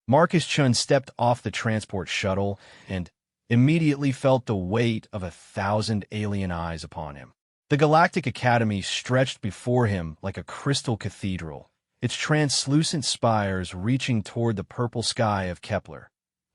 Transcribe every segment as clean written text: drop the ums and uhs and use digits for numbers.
Marcus Chun stepped off the transport shuttle and immediately felt the weight of 1,000 alien eyes upon him. The Galactic Academy stretched before him like a crystal cathedral, its translucent spires reaching toward the purple sky of Kepler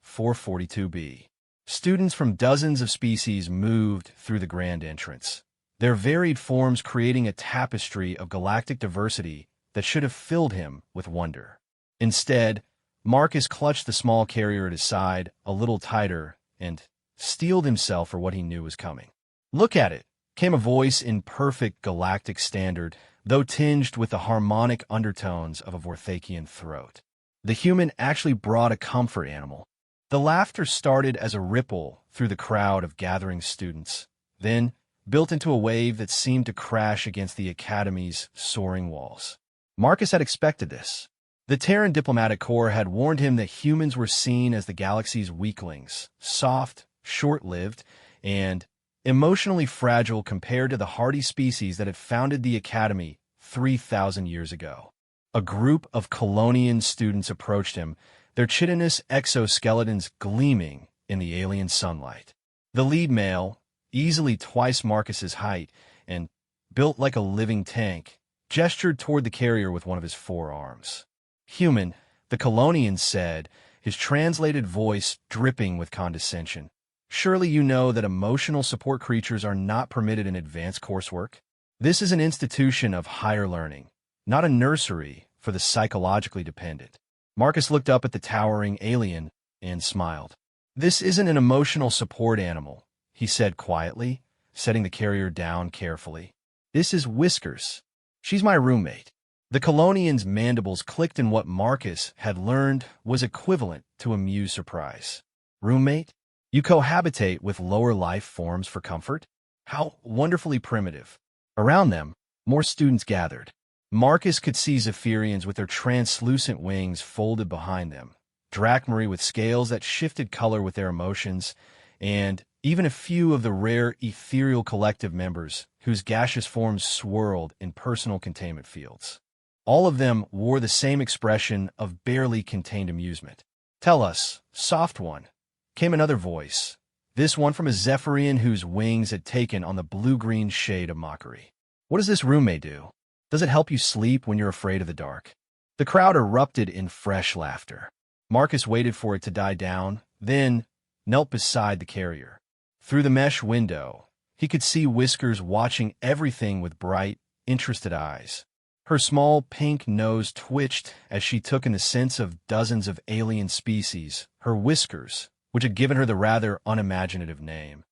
442b. Students from dozens of species moved through the grand entrance, their varied forms creating a tapestry of galactic diversity that should have filled him with wonder. Instead, Marcus clutched the small carrier at his side a little tighter and steeled himself for what he knew was coming. "Look at it," came a voice in perfect galactic standard, though tinged with the harmonic undertones of a Vorthakian throat. The human actually brought a comfort animal. The laughter started as a ripple through the crowd of gathering students, then built into a wave that seemed to crash against the Academy's soaring walls. Marcus had expected this. The Terran diplomatic corps had warned him that humans were seen as the galaxy's weaklings, soft, short-lived, and emotionally fragile compared to the hardy species that had founded the Academy 3,000 years ago. A group of Colonian students approached him, their chitinous exoskeletons gleaming in the alien sunlight. The lead male, easily twice Marcus's height and built like a living tank, gestured toward the carrier with one of his forearms. "Human," the Colonian said, his translated voice dripping with condescension. "Surely you know that emotional support creatures are not permitted in advanced coursework? This is an institution of higher learning, not a nursery for the psychologically dependent." Marcus looked up at the towering alien and smiled. "This isn't an emotional support animal," he said quietly, setting the carrier down carefully. "This is Whiskers. She's my roommate." The Colonian's mandibles clicked in what Marcus had learned was equivalent to amused surprise. "Roommate? You cohabitate with lower life forms for comfort? How wonderfully primitive." Around them, more students gathered. Marcus could see Zephyrians with their translucent wings folded behind them, Drachmae with scales that shifted color with their emotions, and even a few of the rare ethereal collective members whose gaseous forms swirled in personal containment fields. All of them wore the same expression of barely contained amusement. "Tell us, soft one," came another voice, this one from a Zephyrian whose wings had taken on the blue-green shade of mockery. "What does this roommate do? Does it help you sleep when you're afraid of the dark?" The crowd erupted in fresh laughter. Marcus waited for it to die down, then knelt beside the carrier. Through the mesh window, he could see Whiskers watching everything with bright, interested eyes. Her small pink nose twitched as she took in the sense of dozens of alien species, her whiskers, which had given her the rather unimaginative name,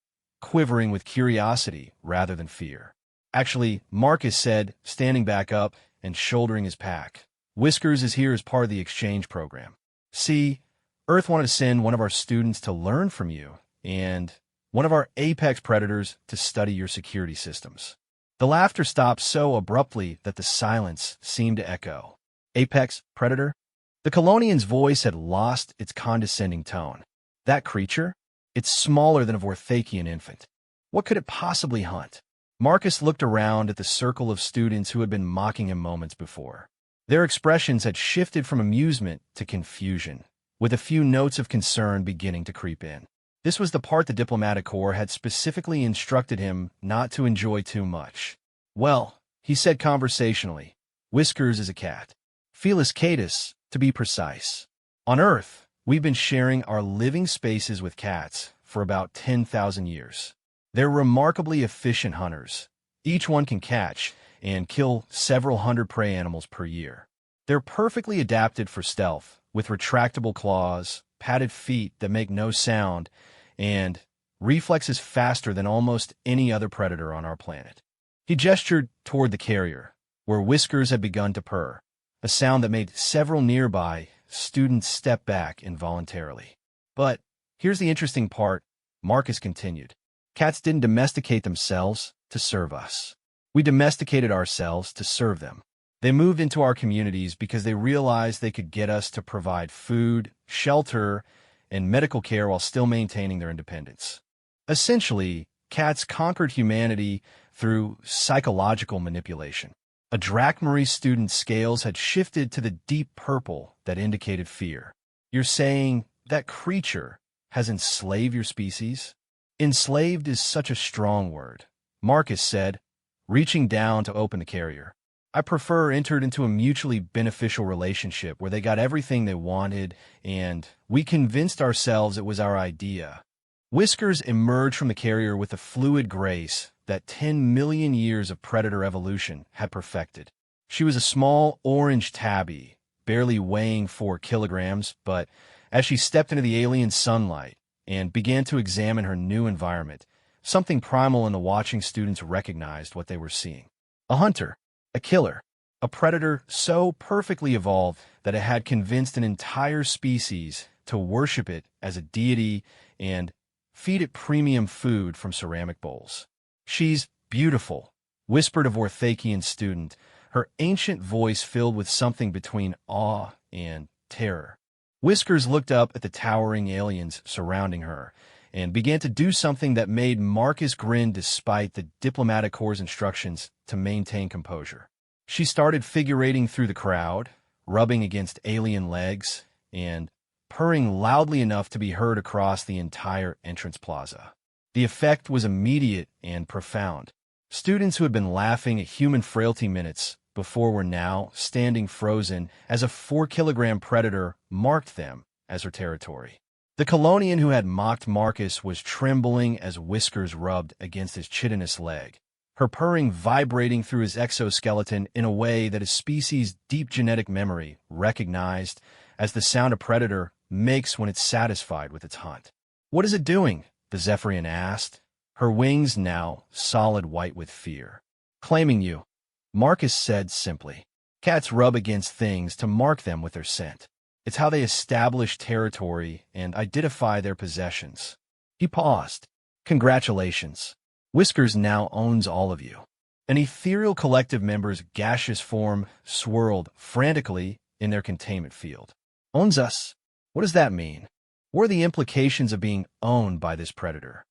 quivering with curiosity rather than fear. "Actually," Marcus said, standing back up and shouldering his pack, "Whiskers is here as part of the exchange program. See, Earth wanted to send one of our students to learn from you, and one of our apex predators to study your security systems." The laughter stopped so abruptly that the silence seemed to echo. "Apex predator?" The Colonian's voice had lost its condescending tone. "That creature? It's smaller than a Vorthakian infant. What could it possibly hunt?" Marcus looked around at the circle of students who had been mocking him moments before. Their expressions had shifted from amusement to confusion, with a few notes of concern beginning to creep in. This was the part the diplomatic corps had specifically instructed him not to enjoy too much. "Well," he said conversationally, "Whiskers is a cat. Felis catus, to be precise. On Earth, we've been sharing our living spaces with cats for about 10,000 years. They're remarkably efficient hunters. Each one can catch and kill several hundred prey animals per year. They're perfectly adapted for stealth, with retractable claws, padded feet that make no sound, and reflexes faster than almost any other predator on our planet." He gestured toward the carrier, where Whiskers had begun to purr, a sound that made several nearby students step back involuntarily. "But here's the interesting part," Marcus continued. "Cats didn't domesticate themselves to serve us. We domesticated ourselves to serve them. They moved into our communities because they realized they could get us to provide food, shelter, and medical care while still maintaining their independence. Essentially, cats conquered humanity through psychological manipulation. A Drachmae student's scales had shifted to the deep purple that indicated fear. You're saying that creature has enslaved your species? Enslaved is such a strong word, Marcus said, reaching down to open the carrier. I prefer entered into a mutually beneficial relationship where they got everything they wanted and we convinced ourselves it was our idea. Whiskers emerged from the carrier with the fluid grace that 10 million years of predator evolution had perfected. She was a small orange tabby, barely weighing 4 kilograms, but as she stepped into the alien sunlight and began to examine her new environment, something primal in the watching students recognized what they were seeing. A hunter, a killer, a predator so perfectly evolved that it had convinced an entire species to worship it as a deity and feed it premium food from ceramic bowls. She's beautiful, whispered a Vorthakian student, her ancient voice filled with something between awe and terror. Whiskers looked up at the towering aliens surrounding her and began to do something that made Marcus grin despite the diplomatic corps' instructions to maintain composure. She started figurating through the crowd, rubbing against alien legs, and purring loudly enough to be heard across the entire entrance plaza. The effect was immediate and profound. Students who had been laughing at human frailty minutes before were now standing frozen as a 4-kilogram predator marked them as her territory. The Colonian who had mocked Marcus was trembling as Whiskers rubbed against his chitinous leg, her purring vibrating through his exoskeleton in a way that his species' deep genetic memory recognized as the sound a predator makes when it's satisfied with its hunt. "What is it doing?" the Zephyrian asked, her wings now solid white with fear. "Claiming you," Marcus said simply. Cats rub against things to mark them with their scent. It's how they establish territory and identify their possessions. He paused. "Congratulations. Whiskers now owns all of you." An ethereal collective member's gaseous form swirled frantically in their containment field. "Owns us? What does that mean? What are the implications of being owned by this predator?"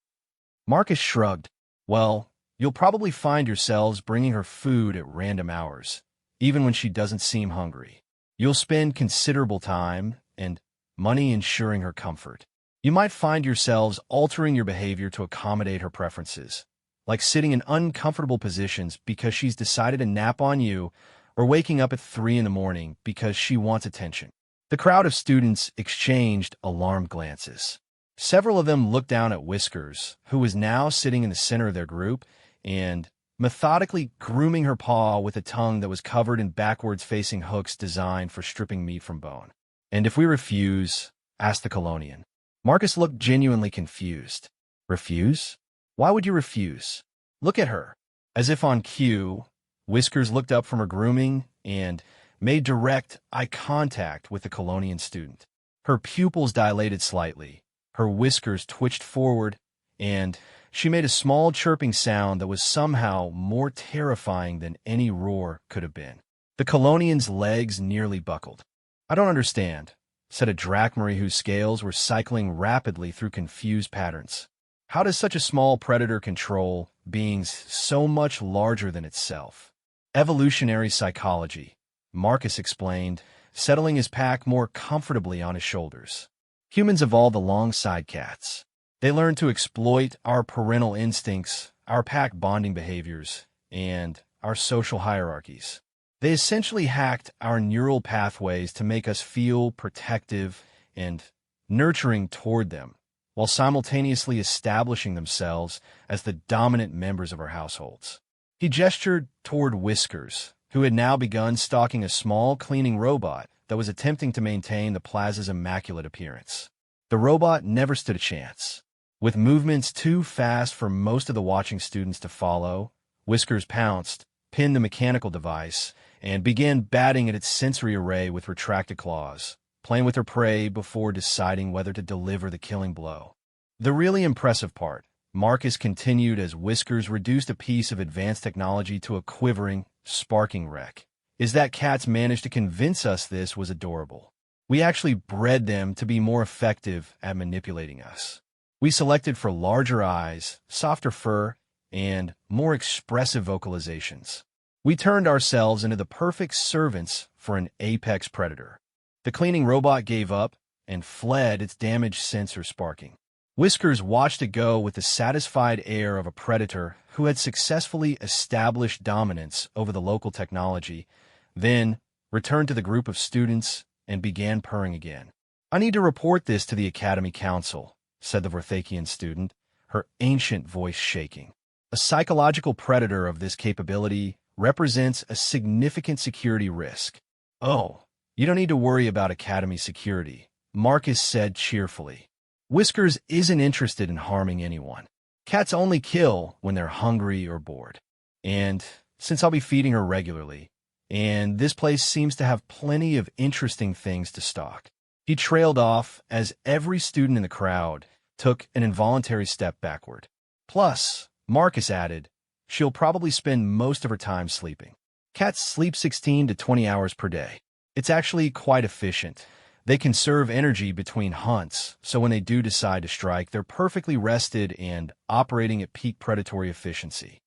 Marcus shrugged. "Well, you'll probably find yourselves bringing her food at random hours, even when she doesn't seem hungry. You'll spend considerable time and money ensuring her comfort. You might find yourselves altering your behavior to accommodate her preferences, like sitting in uncomfortable positions because she's decided to nap on you or waking up at 3 in the morning because she wants attention." The crowd of students exchanged alarmed glances. Several of them looked down at Whiskers, who was now sitting in the center of their group and methodically grooming her paw with a tongue that was covered in backwards-facing hooks designed for stripping meat from bone. "And if we refuse?" asked the Colonian. Marcus looked genuinely confused. "Refuse? Why would you refuse? Look at her." As if on cue, Whiskers looked up from her grooming and made direct eye contact with the Colonian student. Her pupils dilated slightly, her whiskers twitched forward, and she made a small chirping sound that was somehow more terrifying than any roar could have been. The Colonian's legs nearly buckled. "I don't understand," said a Drachmary whose scales were cycling rapidly through confused patterns. "How does such a small predator control beings so much larger than itself?" "Evolutionary psychology," Marcus explained, settling his pack more comfortably on his shoulders. "Humans evolved alongside cats. They learned to exploit our parental instincts, our pack bonding behaviors, and our social hierarchies. They essentially hacked our neural pathways to make us feel protective and nurturing toward them, while simultaneously establishing themselves as the dominant members of our households." He gestured toward Whiskers, who had now begun stalking a small cleaning robot that was attempting to maintain the plaza's immaculate appearance. The robot never stood a chance. With movements too fast for most of the watching students to follow, Whiskers pounced, pinned the mechanical device, and began batting at its sensory array with retracted claws, playing with her prey before deciding whether to deliver the killing blow. "The really impressive part," Marcus continued as Whiskers reduced a piece of advanced technology to a quivering, sparking wreck, "is that cats managed to convince us this was adorable. We actually bred them to be more effective at manipulating us. We selected for larger eyes, softer fur, and more expressive vocalizations. We turned ourselves into the perfect servants for an apex predator." The cleaning robot gave up, and fled, its damaged sensor sparking. Whiskers watched it go with the satisfied air of a predator who had successfully established dominance over the local technology, then returned to the group of students and began purring again. "I need to report this to the Academy Council," said the Vorthakian student, her ancient voice shaking. "A psychological predator of this capability represents a significant security risk." "Oh, you don't need to worry about Academy security," Marcus said cheerfully. "Whiskers isn't interested in harming anyone. Cats only kill when they're hungry or bored. And since I'll be feeding her regularly, and this place seems to have plenty of interesting things to stock." He trailed off as every student in the crowd took an involuntary step backward. "Plus," Marcus added, "she'll probably spend most of her time sleeping. Cats sleep 16 to 20 hours per day. It's actually quite efficient. They conserve energy between hunts, so when they do decide to strike, they're perfectly rested and operating at peak predatory efficiency."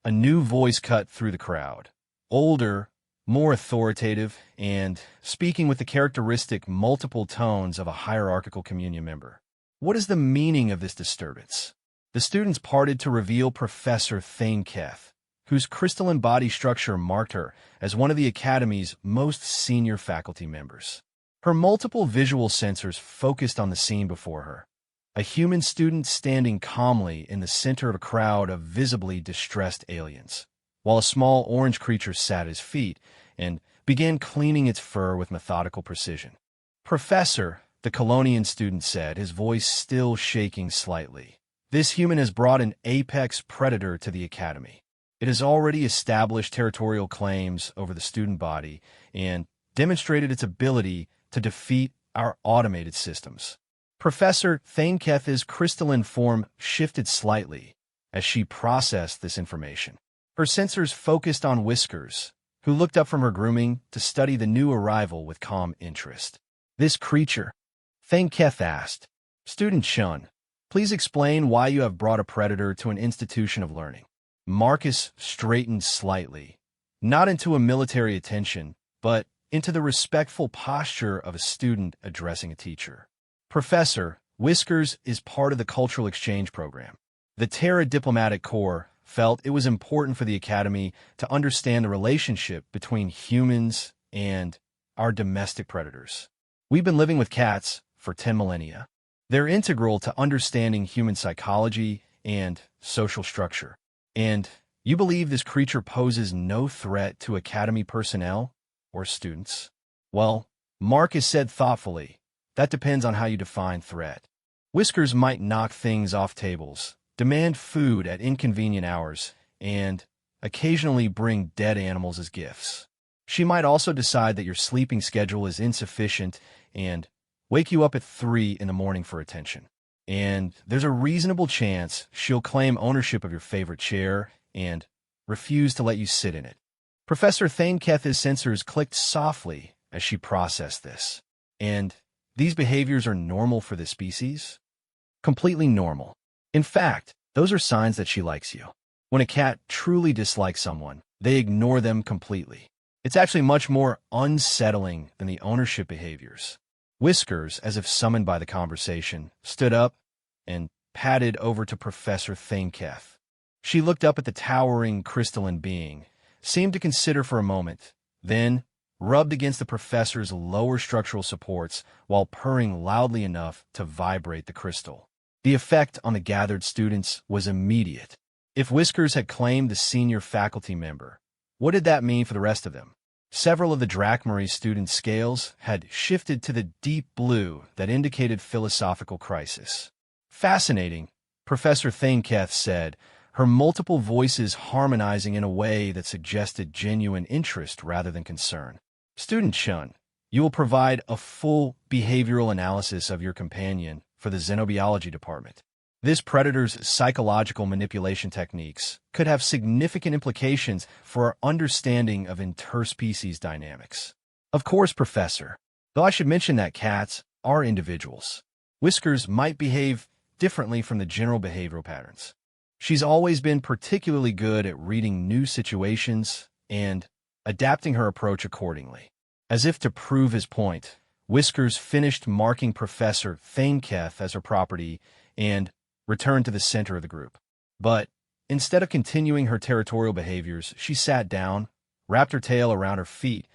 A new voice cut through the crowd. Older, more authoritative, and speaking with the characteristic multiple tones of a hierarchical communion member. "What is the meaning of this disturbance?" The students parted to reveal Professor Thainketh, whose crystalline body structure marked her as one of the Academy's most senior faculty members. Her multiple visual sensors focused on the scene before her, a human student standing calmly in the center of a crowd of visibly distressed aliens, while a small orange creature sat at his feet and began cleaning its fur with methodical precision. "Professor," the Colonian student said, his voice still shaking slightly, "this human has brought an apex predator to the Academy. It has already established territorial claims over the student body and demonstrated its ability to defeat our automated systems." Professor Thainketh's crystalline form shifted slightly as she processed this information. Her sensors focused on Whiskers, who looked up from her grooming to study the new arrival with calm interest. "This creature?" Thainketh asked. "Student Shun, please explain why you have brought a predator to an institution of learning." Marcus straightened slightly, not into a military attention, but into the respectful posture of a student addressing a teacher. "Professor, Whiskers is part of the cultural exchange program. The Terra Diplomatic Corps felt it was important for the Academy to understand the relationship between humans and our domestic predators. We've been living with cats for 10 millennia. They're integral to understanding human psychology and social structure. And you believe this creature poses no threat to Academy personnel or students?" "Well," Marcus said thoughtfully, "that depends on how you define threat. Whiskers might knock things off tables, demand food at inconvenient hours, and occasionally bring dead animals as gifts. She might also decide that your sleeping schedule is insufficient and wake you up at 3 in the morning for attention. And there's a reasonable chance she'll claim ownership of your favorite chair and refuse to let you sit in it." Professor Thainketh's sensors clicked softly as she processed this. "And these behaviors are normal for the species?" "Completely normal. In fact, those are signs that she likes you. When a cat truly dislikes someone, they ignore them completely. It's actually much more unsettling than the ownership behaviors." Whiskers, as if summoned by the conversation, stood up and padded over to Professor Thainketh. She looked up at the towering crystalline being, seemed to consider for a moment, then rubbed against the professor's lower structural supports while purring loudly enough to vibrate the crystal. The effect on the gathered students was immediate. If Whiskers had claimed the senior faculty member, what did that mean for the rest of them? Several of the Drachmarie students' scales had shifted to the deep blue that indicated philosophical crisis. "Fascinating," Professor Thainketh said, her multiple voices harmonizing in a way that suggested genuine interest rather than concern. "Student Shun, you will provide a full behavioral analysis of your companion for the xenobiology department. This predator's psychological manipulation techniques could have significant implications for our understanding of interspecies dynamics." "Of course, Professor. Though I should mention that cats are individuals. Whiskers might behave differently from the general behavioral patterns. She's always been particularly good at reading new situations and adapting her approach accordingly." As if to prove his point, Whiskers finished marking Professor Thainketh as her property and returned to the center of the group. But instead of continuing her territorial behaviors, she sat down, wrapped her tail around her feet,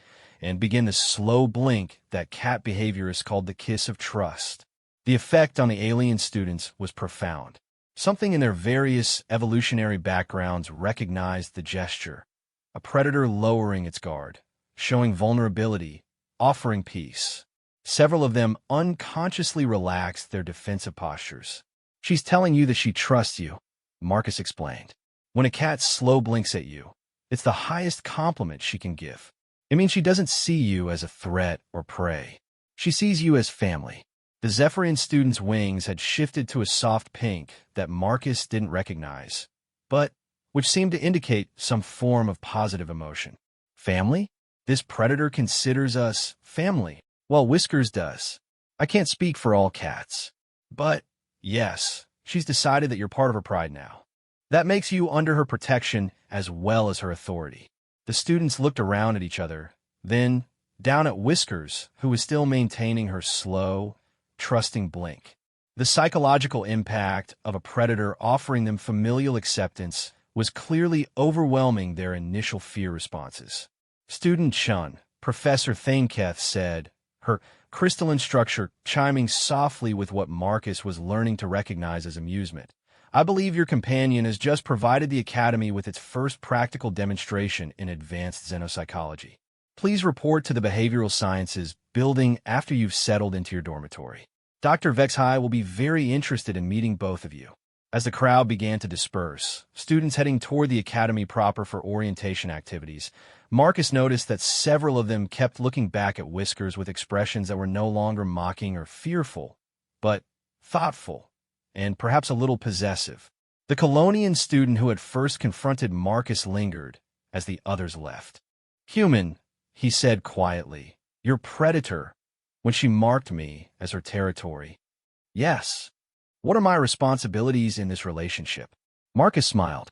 and began the slow blink that cat behaviorists called the kiss of trust. The effect on the alien students was profound. Something in their various evolutionary backgrounds recognized the gesture, a predator lowering its guard, showing vulnerability, offering peace. Several of them unconsciously relaxed their defensive postures. "She's telling you that she trusts you," Marcus explained. "When a cat slow blinks at you, it's the highest compliment she can give. It means she doesn't see you as a threat or prey. She sees you as family." The Zephyrian student's wings had shifted to a soft pink that Marcus didn't recognize, but which seemed to indicate some form of positive emotion. "Family? This predator considers us family." "Well, Whiskers does. I can't speak for all cats. But, yes, she's decided that you're part of her pride now. That makes you under her protection as well as her authority." The students looked around at each other, then down at Whiskers, who was still maintaining her slow, trusting blink. The psychological impact of a predator offering them familial acceptance was clearly overwhelming their initial fear responses. Student Chun, Professor Thainketh said, her crystalline structure chiming softly with what Marcus was learning to recognize as amusement. "I believe your companion has just provided the Academy with its first practical demonstration in advanced xenopsychology. Please report to the Behavioral Sciences building after you've settled into your dormitory. Dr. Vexhai will be very interested in meeting both of you." As the crowd began to disperse, students heading toward the Academy proper for orientation activities, Marcus noticed that several of them kept looking back at Whiskers with expressions that were no longer mocking or fearful, but thoughtful and perhaps a little possessive. The Colonian student who had first confronted Marcus lingered as the others left. "Human," he said quietly, "your predator," when she marked me as her territory. "Yes. What are my responsibilities in this relationship?" Marcus smiled.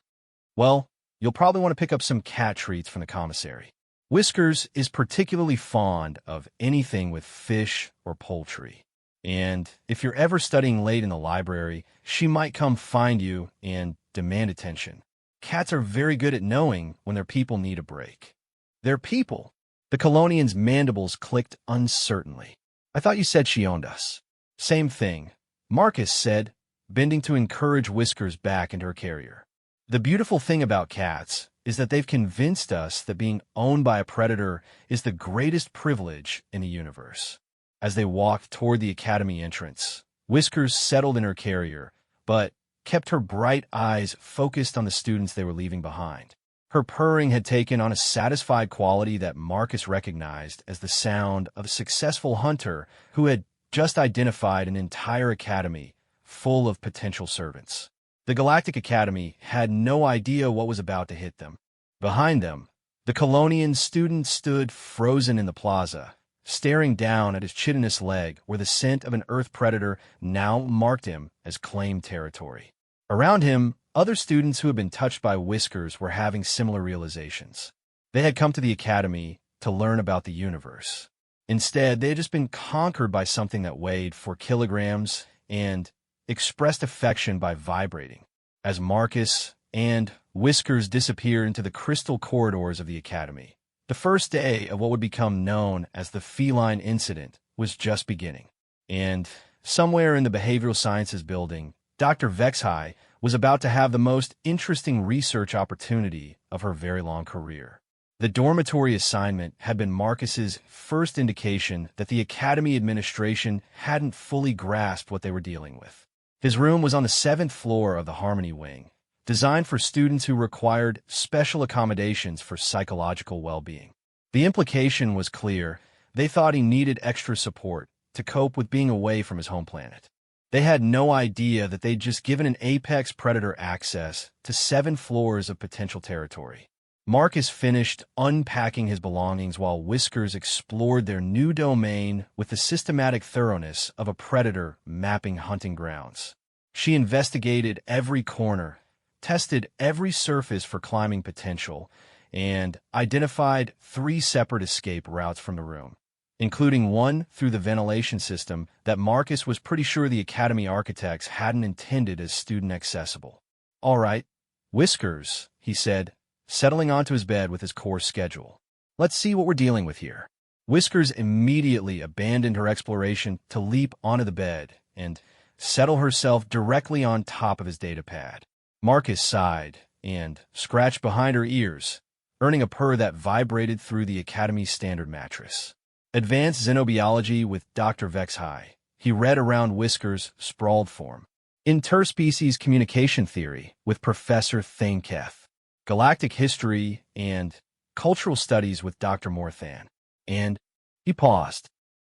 "Well, you'll probably want to pick up some cat treats from the commissary. Whiskers is particularly fond of anything with fish or poultry. And if you're ever studying late in the library, she might come find you and demand attention. Cats are very good at knowing when their people need a break." "Their people?" The Colonian's mandibles clicked uncertainly. "I thought you said she owned us." "Same thing," Marcus said, bending to encourage Whiskers back into her carrier. "The beautiful thing about cats is that they've convinced us that being owned by a predator is the greatest privilege in the universe." As they walked toward the Academy entrance, Whiskers settled in her carrier, but kept her bright eyes focused on the students they were leaving behind. Her purring had taken on a satisfied quality that Marcus recognized as the sound of a successful hunter who had just identified an entire academy full of potential servants. The Galactic Academy had no idea what was about to hit them. Behind them, the Colonian student stood frozen in the plaza, staring down at his chitinous leg where the scent of an earth predator now marked him as claimed territory. Around him, other students who had been touched by Whiskers were having similar realizations. They had come to the Academy to learn about the universe. Instead, they had just been conquered by something that weighed 4 kilograms and expressed affection by vibrating. As Marcus and Whiskers disappeared into the crystal corridors of the Academy, the first day of what would become known as the feline incident was just beginning. And somewhere in the Behavioral Sciences building, Dr. Vexhai was about to have the most interesting research opportunity of her very long career. The dormitory assignment had been Marcus's first indication that the Academy administration hadn't fully grasped what they were dealing with. His room was on the 7th floor of the Harmony Wing, designed for students who required special accommodations for psychological well-being. The implication was clear. They thought he needed extra support to cope with being away from his home planet. They had no idea that they'd just given an apex predator access to 7 floors of potential territory. Marcus finished unpacking his belongings while Whiskers explored their new domain with the systematic thoroughness of a predator mapping hunting grounds. She investigated every corner, tested every surface for climbing potential, and identified 3 separate escape routes from the room. including one through the ventilation system that Marcus was pretty sure the Academy architects hadn't intended as student-accessible. "All right, Whiskers," he said, settling onto his bed with his course schedule. "Let's see what we're dealing with here." Whiskers immediately abandoned her exploration to leap onto the bed and settle herself directly on top of his datapad. Marcus sighed and scratched behind her ears, earning a purr that vibrated through the Academy's standard mattress. Advanced Xenobiology with Dr. Vexhai, he read around Whiskers' sprawled form. Interspecies Communication Theory with Professor Thainketh. Galactic History and Cultural Studies with Dr. Morthan. And he paused.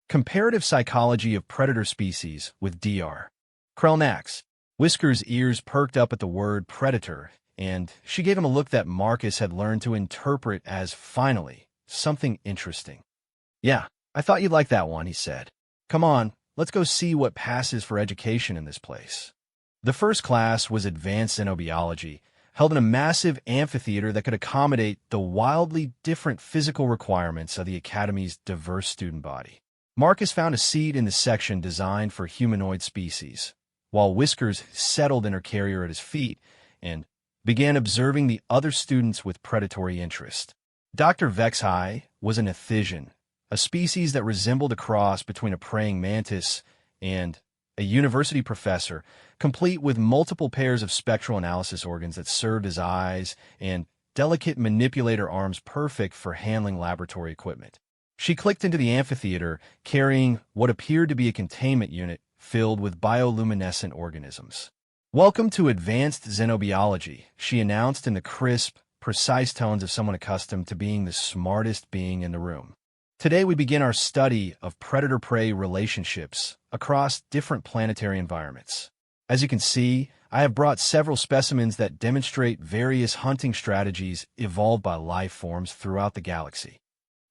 Comparative Psychology of Predator Species with Dr. Krelnax. Whiskers' ears perked up at the word predator, and she gave him a look that Marcus had learned to interpret as, finally, something interesting. "Yeah, I thought you'd like that one," he said. "Come on, let's go see what passes for education in this place." The first class was Advanced Xenobiology, held in a massive amphitheater that could accommodate the wildly different physical requirements of the Academy's diverse student body. Marcus found a seat in the section designed for humanoid species, while Whiskers settled in her carrier at his feet and began observing the other students with predatory interest. Dr. Vexhai was an Ethisian, a species that resembled a cross between a praying mantis and a university professor, complete with multiple pairs of spectral analysis organs that served as eyes and delicate manipulator arms perfect for handling laboratory equipment. She clicked into the amphitheater, carrying what appeared to be a containment unit filled with bioluminescent organisms. "Welcome to Advanced Xenobiology," she announced in the crisp, precise tones of someone accustomed to being the smartest being in the room. "Today we begin our study of predator-prey relationships across different planetary environments. As you can see, I have brought several specimens that demonstrate various hunting strategies evolved by life forms throughout the galaxy."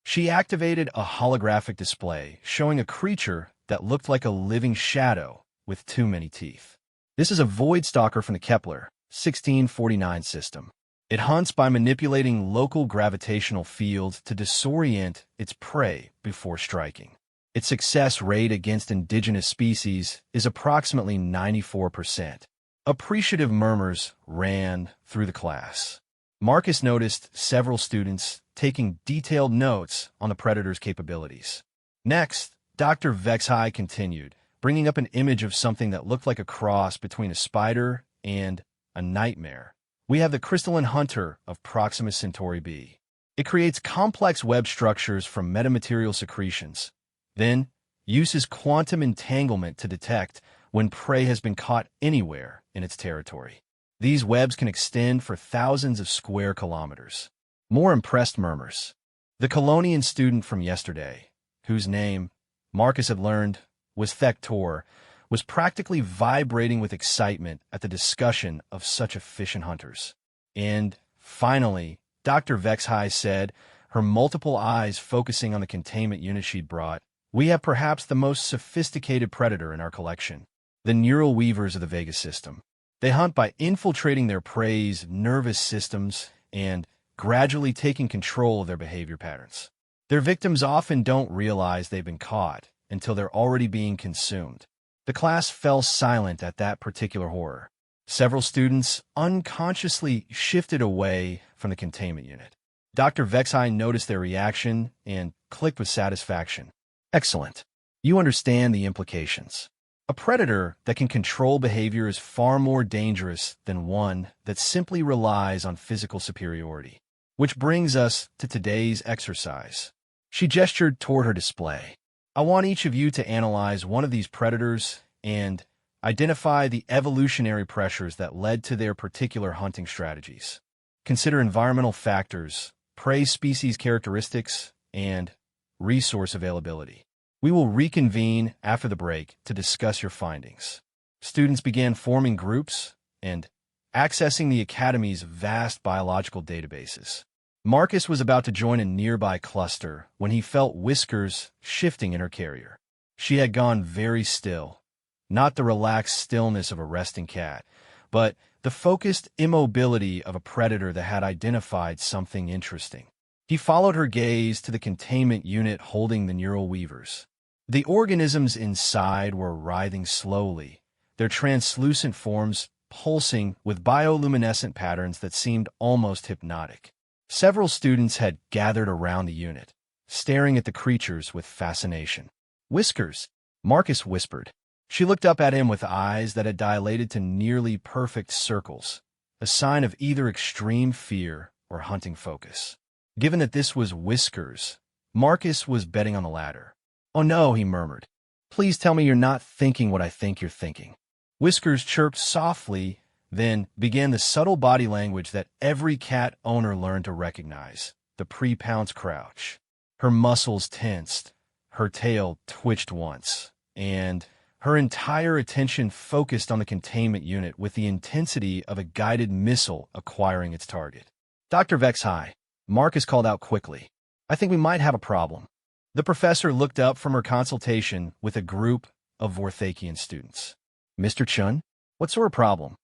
She activated a holographic display showing a creature that looked like a living shadow with too many teeth. This is a void stalker from the Kepler 1649 system. It hunts by manipulating local gravitational fields to disorient its prey before striking. Its success rate against indigenous species is approximately 94%. Appreciative murmurs ran through the class. Marcus noticed several students taking detailed notes on the predator's capabilities. Next, Dr. Vexhai continued, bringing up an image of something that looked like a cross between a spider and a nightmare. "We have the crystalline hunter of Proxima Centauri b. It creates complex web structures from metamaterial secretions, then uses quantum entanglement to detect when prey has been caught anywhere in its territory. These webs can extend for thousands of square kilometers." More impressed murmurs. The Colonian student from yesterday, whose name Marcus had learned was Thector, was practically vibrating with excitement at the discussion of such efficient hunters. And finally, Dr. Vexhai said, her multiple eyes focusing on the containment unit she'd brought, "We have perhaps the most sophisticated predator in our collection, the neural weavers of the Vega system. They hunt by infiltrating their prey's nervous systems and gradually taking control of their behavior patterns. Their victims often don't realize they've been caught until they're already being consumed." The class fell silent at that particular horror. Several students unconsciously shifted away from the containment unit. Dr. Vexhai noticed their reaction and clicked with satisfaction. "Excellent. You understand the implications. A predator that can control behavior is far more dangerous than one that simply relies on physical superiority. Which brings us to today's exercise." She gestured toward her display. "I want each of you to analyze one of these predators and identify the evolutionary pressures that led to their particular hunting strategies. Consider environmental factors, prey species characteristics, and resource availability. We will reconvene after the break to discuss your findings." Students began forming groups and accessing the Academy's vast biological databases. Marcus was about to join a nearby cluster when he felt Whiskers shifting in her carrier. She had gone very still, not the relaxed stillness of a resting cat, but the focused immobility of a predator that had identified something interesting. He followed her gaze to the containment unit holding the neural weavers. The organisms inside were writhing slowly, their translucent forms pulsing with bioluminescent patterns that seemed almost hypnotic. Several students had gathered around the unit, staring at the creatures with fascination. "Whiskers," Marcus whispered. She looked up at him with eyes that had dilated to nearly perfect circles, a sign of either extreme fear or hunting focus. Given that this was Whiskers, Marcus was betting on the latter. "Oh no," he murmured. "Please tell me you're not thinking what I think you're thinking." Whiskers chirped softly, then began the subtle body language that every cat owner learned to recognize, the pre-pounce crouch. Her muscles tensed, her tail twitched once, and her entire attention focused on the containment unit with the intensity of a guided missile acquiring its target. "Dr. Vexhai," Marcus called out quickly. "I think we might have a problem." The professor looked up from her consultation with a group of Vorthakian students. "Mr. Chun, what sort of problem?"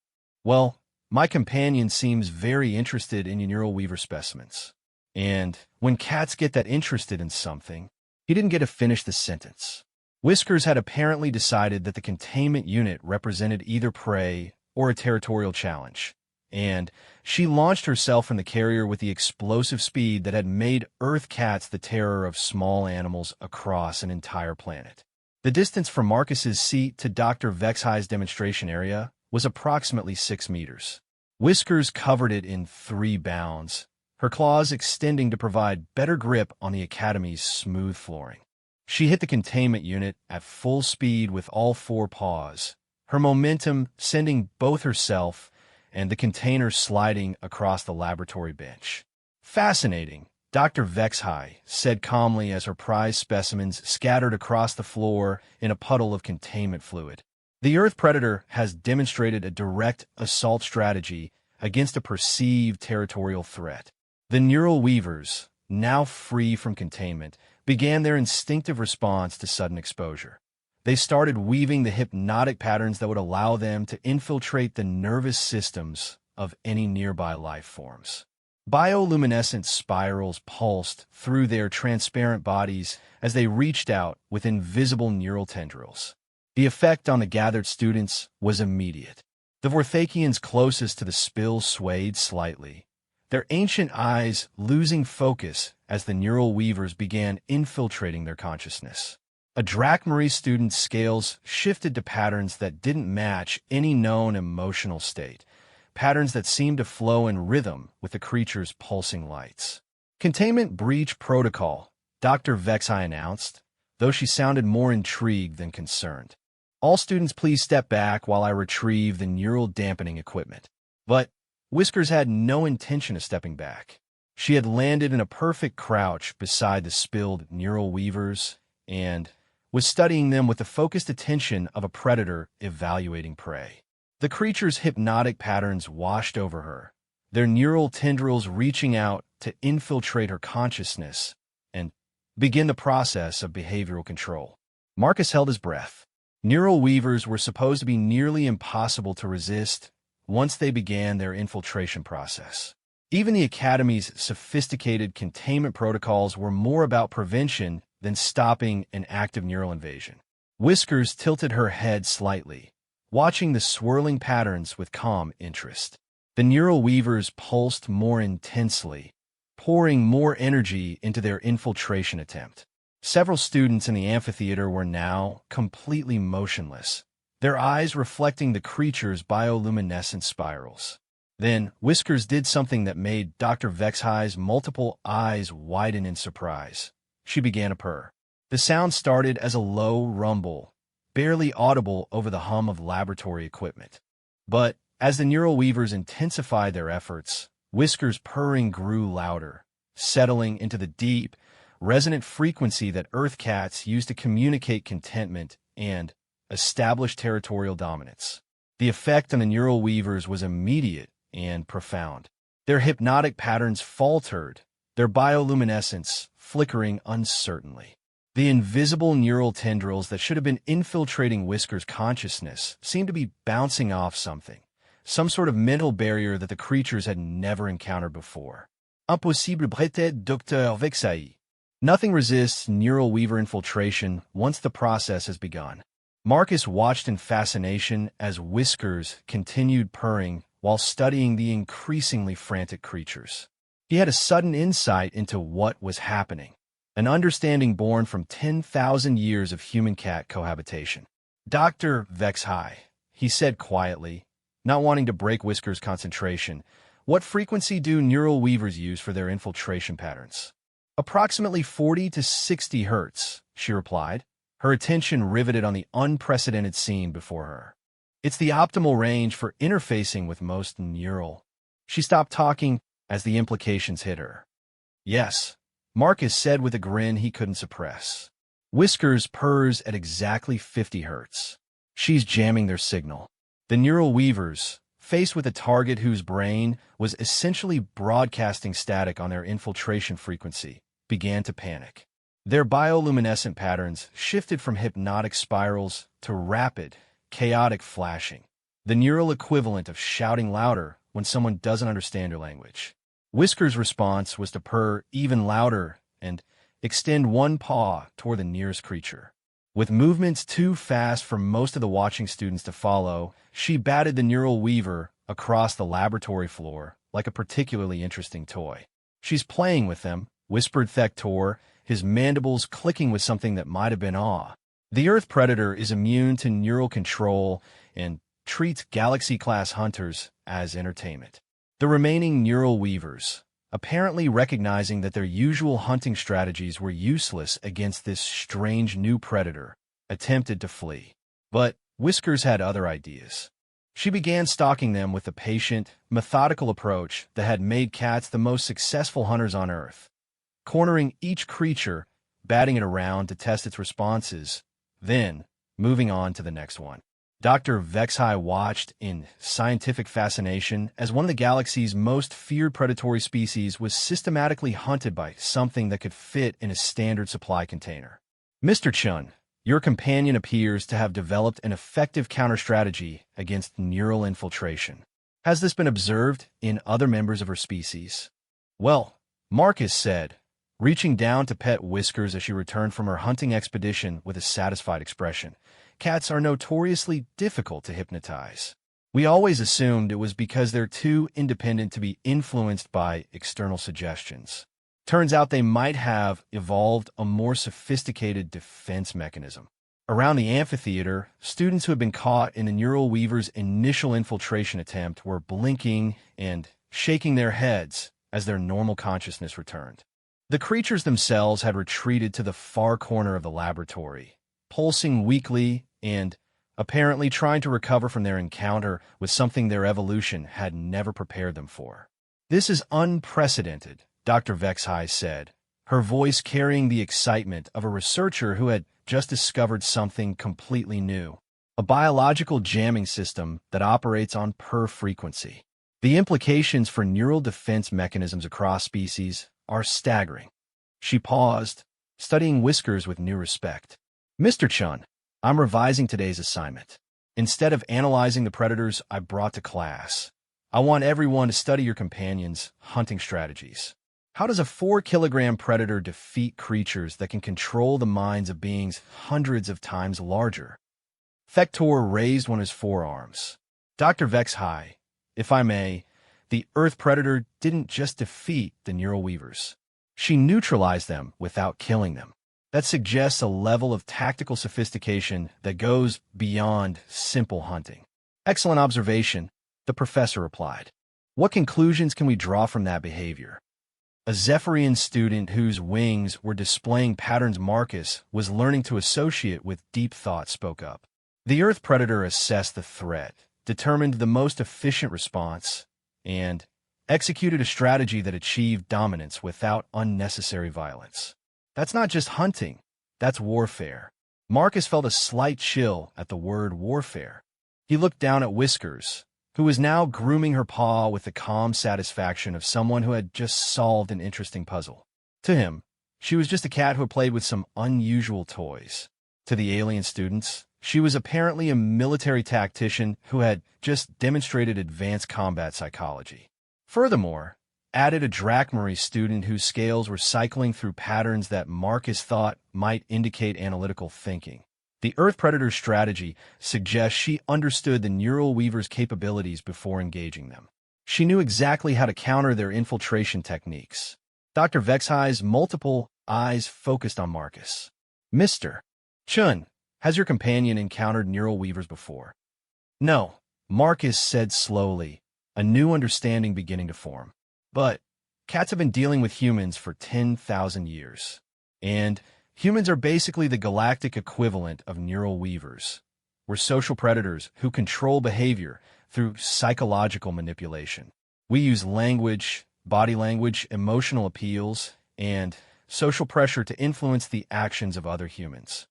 "Well, my companion seems very interested in your neural weaver specimens. And when cats get that interested in something," he didn't get to finish the sentence. Whiskers had apparently decided that the containment unit represented either prey or a territorial challenge, and she launched herself from the carrier with the explosive speed that had made Earth cats the terror of small animals across an entire planet. The distance from Marcus's seat to Dr. Vexhai's demonstration area was approximately 6 meters. Whiskers covered it in 3 bounds, her claws extending to provide better grip on the Academy's smooth flooring. She hit the containment unit at full speed with all 4 paws, her momentum sending both herself and the container sliding across the laboratory bench. "Fascinating," Dr. Vexhai said calmly as her prize specimens scattered across the floor in a puddle of containment fluid. "The Earth Predator has demonstrated a direct assault strategy against a perceived territorial threat. The neural weavers, now free from containment, began their instinctive response to sudden exposure. They started weaving the hypnotic patterns that would allow them to infiltrate the nervous systems of any nearby life forms. Bioluminescent spirals pulsed through their transparent bodies as they reached out with invisible neural tendrils. The effect on the gathered students was immediate. The Vorthakians closest to the spill swayed slightly, their ancient eyes losing focus as the neural weavers began infiltrating their consciousness. A Drachmarie student's scales shifted to patterns that didn't match any known emotional state, patterns that seemed to flow in rhythm with the creature's pulsing lights. "Containment breach protocol," Dr. Vexhai announced, though she sounded more intrigued than concerned. "All students please step back while I retrieve the neural dampening equipment." But Whiskers had no intention of stepping back. She had landed in a perfect crouch beside the spilled neural weavers and was studying them with the focused attention of a predator evaluating prey. The creature's hypnotic patterns washed over her, their neural tendrils reaching out to infiltrate her consciousness and begin the process of behavioral control. Marcus held his breath. Neural weavers were supposed to be nearly impossible to resist once they began their infiltration process. Even the Academy's sophisticated containment protocols were more about prevention than stopping an active neural invasion. Whiskers tilted her head slightly, watching the swirling patterns with calm interest. The neural weavers pulsed more intensely, pouring more energy into their infiltration attempt. Several students in the amphitheater were now completely motionless, their eyes reflecting the creature's bioluminescent spirals. Then, Whiskers did something that made Dr. Vexhai's multiple eyes widen in surprise. She began a purr. The sound started as a low rumble, barely audible over the hum of laboratory equipment. But as the neural weavers intensified their efforts, Whiskers' purring grew louder, settling into the deep, resonant frequency that Earth cats use to communicate contentment and establish territorial dominance. The effect on the neural weavers was immediate and profound. Their hypnotic patterns faltered, their bioluminescence flickering uncertainly. The invisible neural tendrils that should have been infiltrating Whiskers' consciousness seemed to be bouncing off something, some sort of mental barrier that the creatures had never encountered before. Impossible peut-être, Dr. Vexai. Nothing resists neural weaver infiltration once the process has begun. Marcus watched in fascination as Whiskers continued purring while studying the increasingly frantic creatures. He had a sudden insight into what was happening, an understanding born from 10,000 years of human-cat cohabitation. Dr. Vexai, he said quietly, not wanting to break Whiskers' concentration, what frequency do neural weavers use for their infiltration patterns? Approximately 40 to 60 hertz, she replied, her attention riveted on the unprecedented scene before her. It's the optimal range for interfacing with most neural. She stopped talking as the implications hit her. Yes, Marcus said with a grin he couldn't suppress. Whiskers purrs at exactly 50 hertz. She's jamming their signal. The neural weavers, faced with a target whose brain was essentially broadcasting static on their infiltration frequency, began to panic. Their bioluminescent patterns shifted from hypnotic spirals to rapid, chaotic flashing, the neural equivalent of shouting louder when someone doesn't understand your language. Whisker's response was to purr even louder and extend one paw toward the nearest creature. With movements too fast for most of the watching students to follow, she batted the neural weaver across the laboratory floor like a particularly interesting toy. She's playing with them, whispered Thector, his mandibles clicking with something that might have been awe. The Earth Predator is immune to neural control and treats Galaxy-class hunters as entertainment. The remaining neural weavers, apparently recognizing that their usual hunting strategies were useless against this strange new predator, attempted to flee. But Whiskers had other ideas. She began stalking them with the patient, methodical approach that had made cats the most successful hunters on Earth, cornering each creature, batting it around to test its responses, then moving on to the next one. Dr. Vexai watched in scientific fascination as one of the galaxy's most feared predatory species was systematically hunted by something that could fit in a standard supply container. Mr. Chun, your companion appears to have developed an effective counter-strategy against neural infiltration. Has this been observed in other members of her species? Well, Marcus said, reaching down to pet Whiskers as she returned from her hunting expedition with a satisfied expression. Cats are notoriously difficult to hypnotize. We always assumed it was because they're too independent to be influenced by external suggestions. Turns out they might have evolved a more sophisticated defense mechanism. Around the amphitheater, students who had been caught in the neural weaver's initial infiltration attempt were blinking and shaking their heads as their normal consciousness returned. The creatures themselves had retreated to the far corner of the laboratory, pulsing weakly and apparently trying to recover from their encounter with something their evolution had never prepared them for. This is unprecedented, Dr. Vexai said, her voice carrying the excitement of a researcher who had just discovered something completely new, a biological jamming system that operates on purr frequency. The implications for neural defense mechanisms across species are staggering. She paused, studying Whiskers with new respect. Mr. Chun, I'm revising today's assignment. Instead of analyzing the predators I brought to class, I want everyone to study your companion's hunting strategies. How does a 4-kilogram predator defeat creatures that can control the minds of beings hundreds of times larger? Thector raised one of his forearms. Dr. Vexai, if I may, the Earth Predator didn't just defeat the neural weavers. She neutralized them without killing them. That suggests a level of tactical sophistication that goes beyond simple hunting. Excellent observation, the professor replied. What conclusions can we draw from that behavior? A Zephyrian student whose wings were displaying patterns Marcus was learning to associate with deep thought spoke up. The Earth Predator assessed the threat, determined the most efficient response, and executed a strategy that achieved dominance without unnecessary violence. That's not just hunting, that's warfare. Marcus felt a slight chill at the word warfare. He looked down at Whiskers, who was now grooming her paw with the calm satisfaction of someone who had just solved an interesting puzzle. To him, she was just a cat who had played with some unusual toys. To the alien students, she was apparently a military tactician who had just demonstrated advanced combat psychology. Furthermore, added a Drachmarie student whose scales were cycling through patterns that Marcus thought might indicate analytical thinking. The Earth Predator strategy suggests she understood the Neural Weaver's capabilities before engaging them. She knew exactly how to counter their infiltration techniques. Dr. Vexhai's multiple eyes focused on Marcus. Mr. Chun, has your companion encountered Neural Weavers before? No, Marcus said slowly, a new understanding beginning to form. But cats have been dealing with humans for 10,000 years. And humans are basically the galactic equivalent of Neural Weavers. We're social predators who control behavior through psychological manipulation. We use language, body language, emotional appeals, and social pressure to influence the actions of other humans.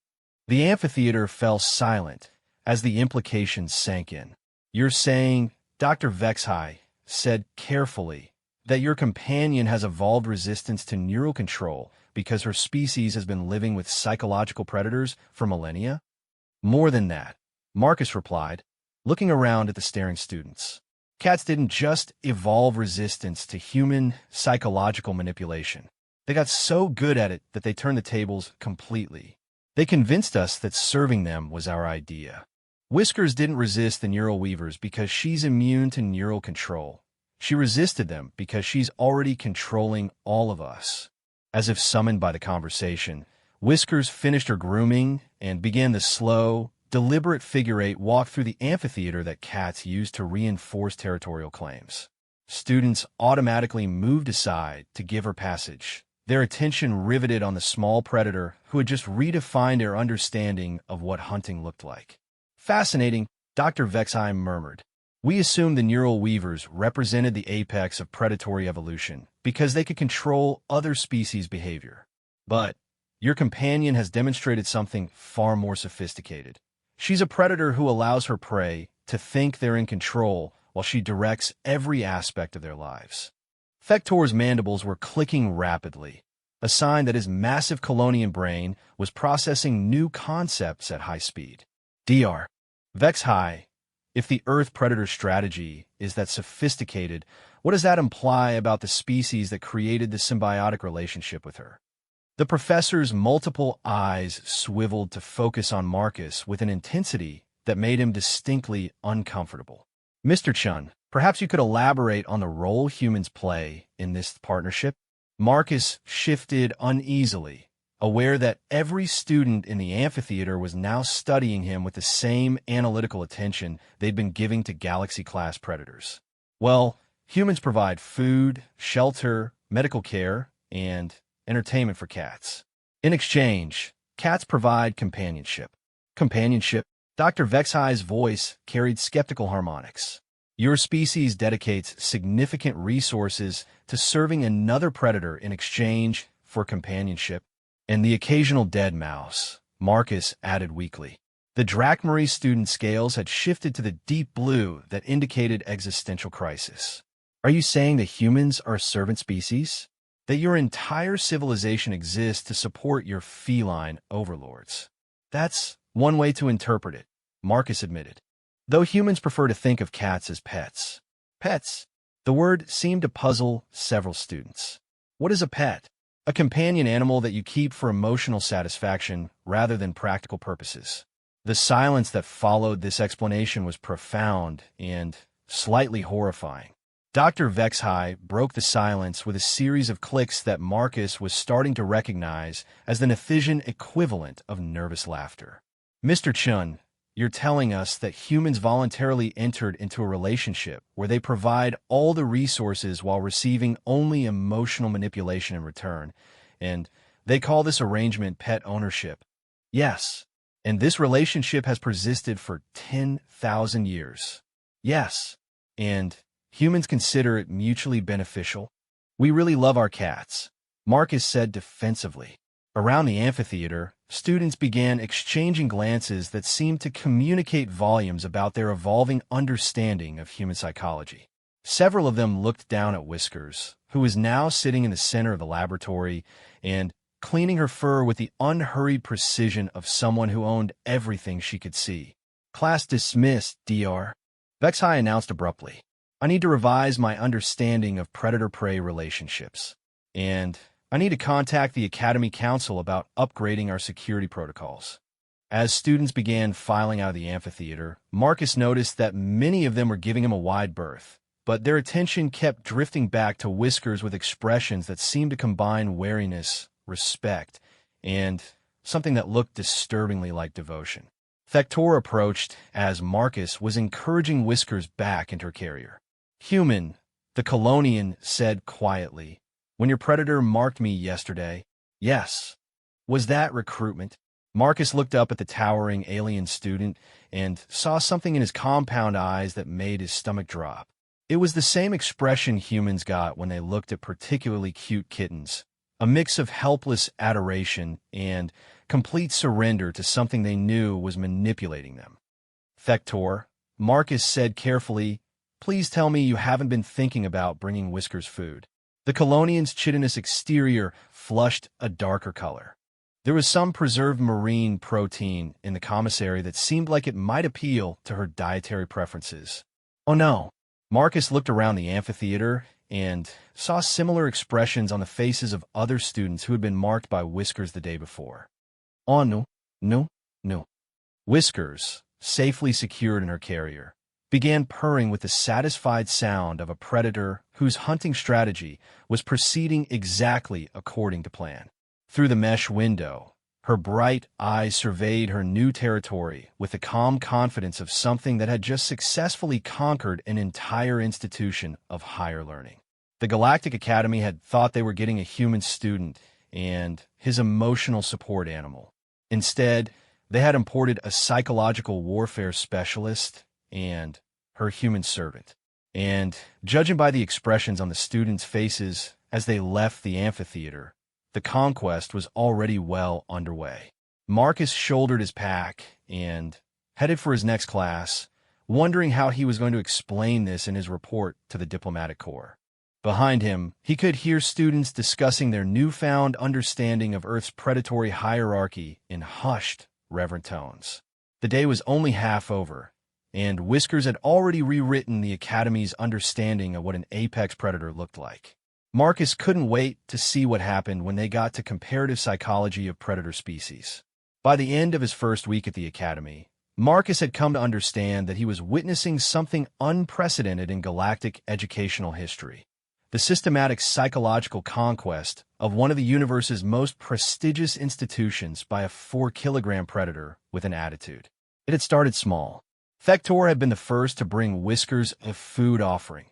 The amphitheater fell silent as the implications sank in. You're saying, Dr. Vexhai said carefully, that your companion has evolved resistance to neural control because her species has been living with psychological predators for millennia? More than that, Marcus replied, looking around at the staring students. Cats didn't just evolve resistance to human psychological manipulation. They got so good at it that they turned the tables completely. They convinced us that serving them was our idea. Whiskers didn't resist the Neural Weavers because she's immune to neural control. She resisted them because she's already controlling all of us. As if summoned by the conversation, Whiskers finished her grooming and began the slow, deliberate figure eight walk through the amphitheater that cats use to reinforce territorial claims. Students automatically moved aside to give her passage, their attention riveted on the small predator who had just redefined their understanding of what hunting looked like. Fascinating, Dr. Vexheim murmured. We assumed the Neural Weavers represented the apex of predatory evolution because they could control other species' behavior. But your companion has demonstrated something far more sophisticated. She's a predator who allows her prey to think they're in control while she directs every aspect of their lives. Thector's mandibles were clicking rapidly, a sign that his massive colonian brain was processing new concepts at high speed. Dr. Vexhai, if the Earth Predator strategy is that sophisticated, what does that imply about the species that created the symbiotic relationship with her? The professor's multiple eyes swiveled to focus on Marcus with an intensity that made him distinctly uncomfortable. Mr. Chun, perhaps you could elaborate on the role humans play in this partnership? Marcus shifted uneasily, aware that every student in the amphitheater was now studying him with the same analytical attention they'd been giving to galaxy-class predators. Well, humans provide food, shelter, medical care, and entertainment for cats. In exchange, cats provide companionship. Companionship? Dr. Vexhai's voice carried skeptical harmonics. Your species dedicates significant resources to serving another predator in exchange for companionship. And the occasional dead mouse, Marcus added weakly. The Drachmarie student scales had shifted to the deep blue that indicated existential crisis. Are you saying that humans are a servant species? That your entire civilization exists to support your feline overlords? That's one way to interpret it, Marcus admitted. Though humans prefer to think of cats as pets. Pets? The word seemed to puzzle several students. What is a pet? A companion animal that you keep for emotional satisfaction rather than practical purposes. The silence that followed this explanation was profound and slightly horrifying. Dr. Vexhai broke the silence with a series of clicks that Marcus was starting to recognize as the Nephisian equivalent of nervous laughter. Mr. Chun, you're telling us that humans voluntarily entered into a relationship where they provide all the resources while receiving only emotional manipulation in return, and they call this arrangement pet ownership. Yes, and this relationship has persisted for 10,000 years. Yes, and humans consider it mutually beneficial. We really love our cats, Marcus said defensively. Around the amphitheater, students began exchanging glances that seemed to communicate volumes about their evolving understanding of human psychology. Several of them looked down at Whiskers, who was now sitting in the center of the laboratory and cleaning her fur with the unhurried precision of someone who owned everything she could see. Class dismissed, Dr. Vexhai announced abruptly. I need to revise my understanding of predator-prey relationships. And I need to contact the Academy Council about upgrading our security protocols. As students began filing out of the amphitheater, Marcus noticed that many of them were giving him a wide berth, but their attention kept drifting back to Whiskers with expressions that seemed to combine wariness, respect, and something that looked disturbingly like devotion. Thector approached as Marcus was encouraging Whiskers back into her carrier. "Human," the Colonian said quietly, "when your predator marked me yesterday." "Yes." "Was that recruitment?" Marcus looked up at the towering alien student and saw something in his compound eyes that made his stomach drop. It was the same expression humans got when they looked at particularly cute kittens, a mix of helpless adoration and complete surrender to something they knew was manipulating them. "Thector," Marcus said carefully, "please tell me you haven't been thinking about bringing Whiskers food." The Colonian's chitinous exterior flushed a darker color. There was some preserved marine protein in the commissary that seemed like it might appeal to her dietary preferences. "Oh no." Marcus looked around the amphitheater and saw similar expressions on the faces of other students who had been marked by Whiskers the day before. "Oh no, no, no." Whiskers, safely secured in her carrier, began purring with the satisfied sound of a predator whose hunting strategy was proceeding exactly according to plan. Through the mesh window, her bright eyes surveyed her new territory with the calm confidence of something that had just successfully conquered an entire institution of higher learning. The Galactic Academy had thought they were getting a human student and his emotional support animal. Instead, they had imported a psychological warfare specialist and her human servant. And judging by the expressions on the students' faces as they left the amphitheater, the conquest was already well underway. Marcus shouldered his pack and headed for his next class, wondering how he was going to explain this in his report to the diplomatic corps. Behind him, he could hear students discussing their newfound understanding of Earth's predatory hierarchy in hushed, reverent tones. The day was only half over, and Whiskers had already rewritten the Academy's understanding of what an apex predator looked like. Marcus couldn't wait to see what happened when they got to comparative psychology of predator species. By the end of his first week at the Academy, Marcus had come to understand that he was witnessing something unprecedented in galactic educational history: the systematic psychological conquest of one of the universe's most prestigious institutions by a 4-kilogram predator with an attitude. It had started small. Thector had been the first to bring Whiskers a food offering,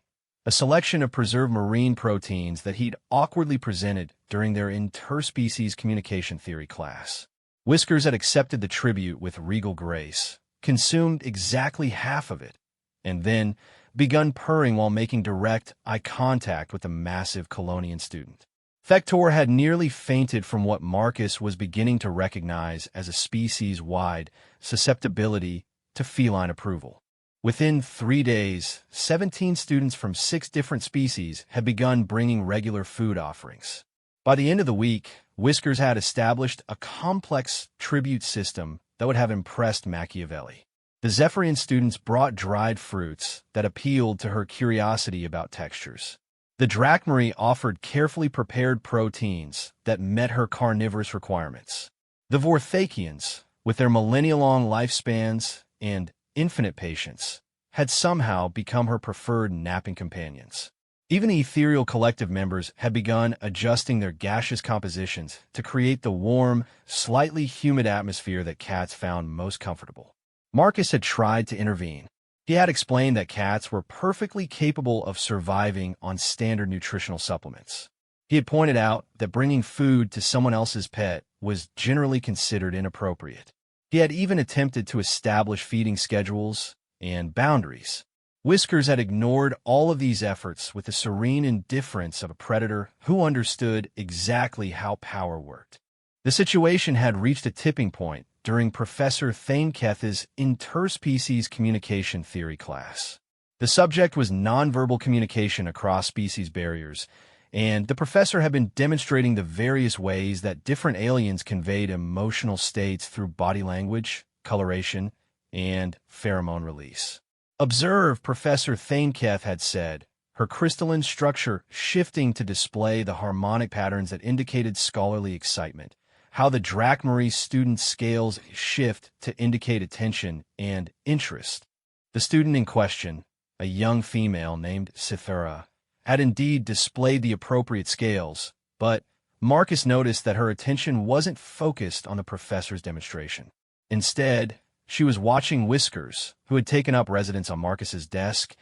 a selection of preserved marine proteins that he'd awkwardly presented during their interspecies communication theory class. Whiskers had accepted the tribute with regal grace, consumed exactly half of it, and then begun purring while making direct eye contact with the massive Colonian student. Thector had nearly fainted from what Marcus was beginning to recognize as a species-wide susceptibility to feline approval. Within 3 days, 17 students from 6 different species had begun bringing regular food offerings. By the end of the week, Whiskers had established a complex tribute system that would have impressed Machiavelli. The Zephyrian students brought dried fruits that appealed to her curiosity about textures. The Drachmarie offered carefully prepared proteins that met her carnivorous requirements. The Vorthakians, with their millennia-long lifespans and infinite patience, had somehow become her preferred napping companions. Even the ethereal collective members had begun adjusting their gaseous compositions to create the warm, slightly humid atmosphere that cats found most comfortable. Marcus had tried to intervene. He had explained that cats were perfectly capable of surviving on standard nutritional supplements. He had pointed out that bringing food to someone else's pet was generally considered inappropriate. He had even attempted to establish feeding schedules and boundaries. Whiskers had ignored all of these efforts with the serene indifference of a predator who understood exactly how power worked. The situation had reached a tipping point during Professor Thainketh's interspecies communication theory class. The subject was nonverbal communication across species barriers, and the professor had been demonstrating the various ways that different aliens conveyed emotional states through body language, coloration, and pheromone release. Observe, Professor Thainketh had said, her crystalline structure shifting to display the harmonic patterns that indicated scholarly excitement. How the Drachmarie student's scales shift to indicate attention and interest. The student in question, a young female named Cythera, had indeed displayed the appropriate scales, but Marcus noticed that her attention wasn't focused on the professor's demonstration. Instead, she was watching Whiskers, who had taken up residence on Marcus's desk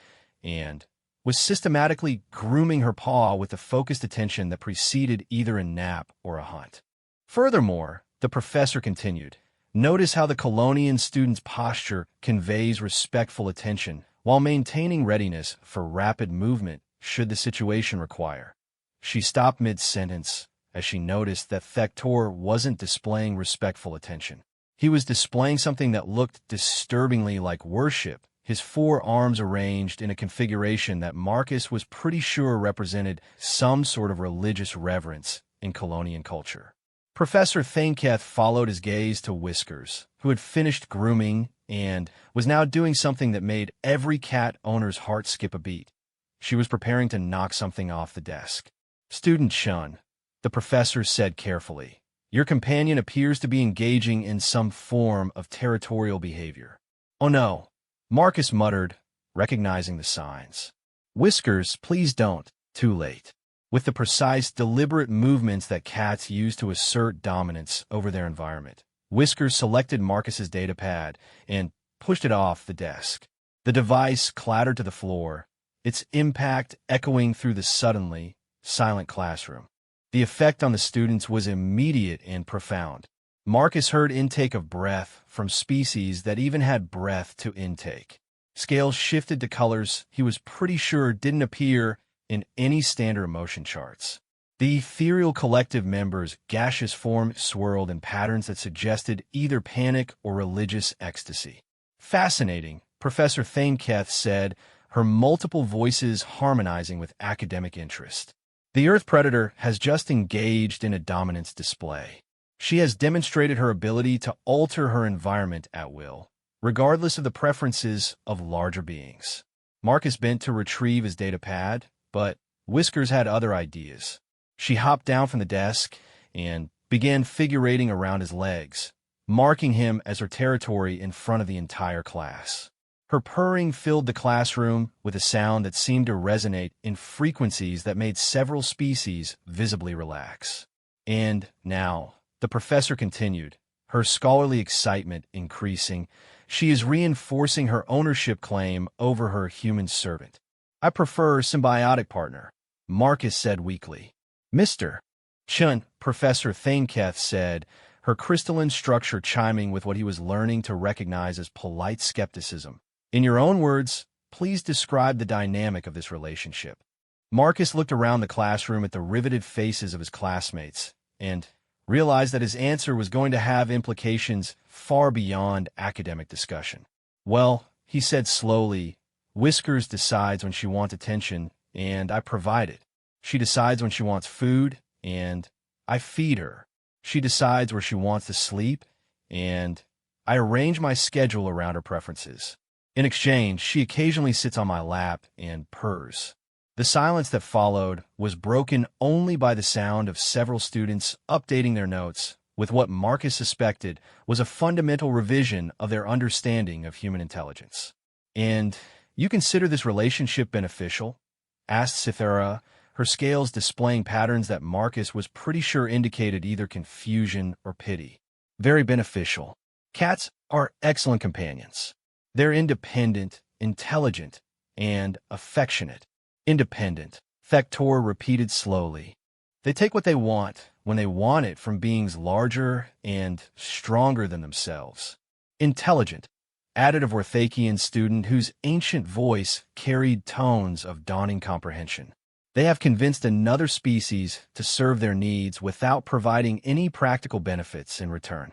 and was systematically grooming her paw with the focused attention that preceded either a nap or a hunt. Furthermore, the professor continued, notice how the Colonian student's posture conveys respectful attention while maintaining readiness for rapid movement should the situation require. She stopped mid-sentence as she noticed that Thector wasn't displaying respectful attention. He was displaying something that looked disturbingly like worship, his four arms arranged in a configuration that Marcus was pretty sure represented some sort of religious reverence in Colonian culture. Professor Thainketh followed his gaze to Whiskers, who had finished grooming and was now doing something that made every cat owner's heart skip a beat. She was preparing to knock something off the desk. Student Chun, the professor said carefully, your companion appears to be engaging in some form of territorial behavior. Oh no, Marcus muttered, recognizing the signs. Whiskers, please don't. Too late. With the precise, deliberate movements that cats use to assert dominance over their environment, Whiskers selected Marcus's datapad and pushed it off the desk. The device clattered to the floor, its impact echoing through the suddenly silent classroom. The effect on the students was immediate and profound. Marcus heard intake of breath from species that even had breath to intake. Scales shifted to colors he was pretty sure didn't appear in any standard emotion charts. The ethereal collective members' gaseous form swirled in patterns that suggested either panic or religious ecstasy. Fascinating, Professor Thainketh said, her multiple voices harmonizing with academic interest. The Earth Predator has just engaged in a dominance display. She has demonstrated her ability to alter her environment at will, regardless of the preferences of larger beings. Marcus bent to retrieve his datapad, but Whiskers had other ideas. She hopped down from the desk and began figurating around his legs, marking him as her territory in front of the entire class. Her purring filled the classroom with a sound that seemed to resonate in frequencies that made several species visibly relax. And now, the professor continued, her scholarly excitement increasing, she is reinforcing her ownership claim over her human servant. I prefer symbiotic partner, Marcus said weakly. Mr. Chun, Professor Thainketh said, her crystalline structure chiming with what he was learning to recognize as polite skepticism. In your own words, please describe the dynamic of this relationship. Marcus looked around the classroom at the riveted faces of his classmates and realized that his answer was going to have implications far beyond academic discussion. Well, he said slowly, Whiskers decides when she wants attention, and I provide it. She decides when she wants food, and I feed her. She decides where she wants to sleep, and I arrange my schedule around her preferences. In exchange, she occasionally sits on my lap and purrs. The silence that followed was broken only by the sound of several students updating their notes with what Marcus suspected was a fundamental revision of their understanding of human intelligence. And you consider this relationship beneficial? Asked Cythera, her scales displaying patterns that Marcus was pretty sure indicated either confusion or pity. Very beneficial. Cats are excellent companions. They're independent, intelligent, and affectionate. Independent, Thector repeated slowly. They take what they want when they want it from beings larger and stronger than themselves. Intelligent, added a Vorthakian student whose ancient voice carried tones of dawning comprehension. They have convinced another species to serve their needs without providing any practical benefits in return.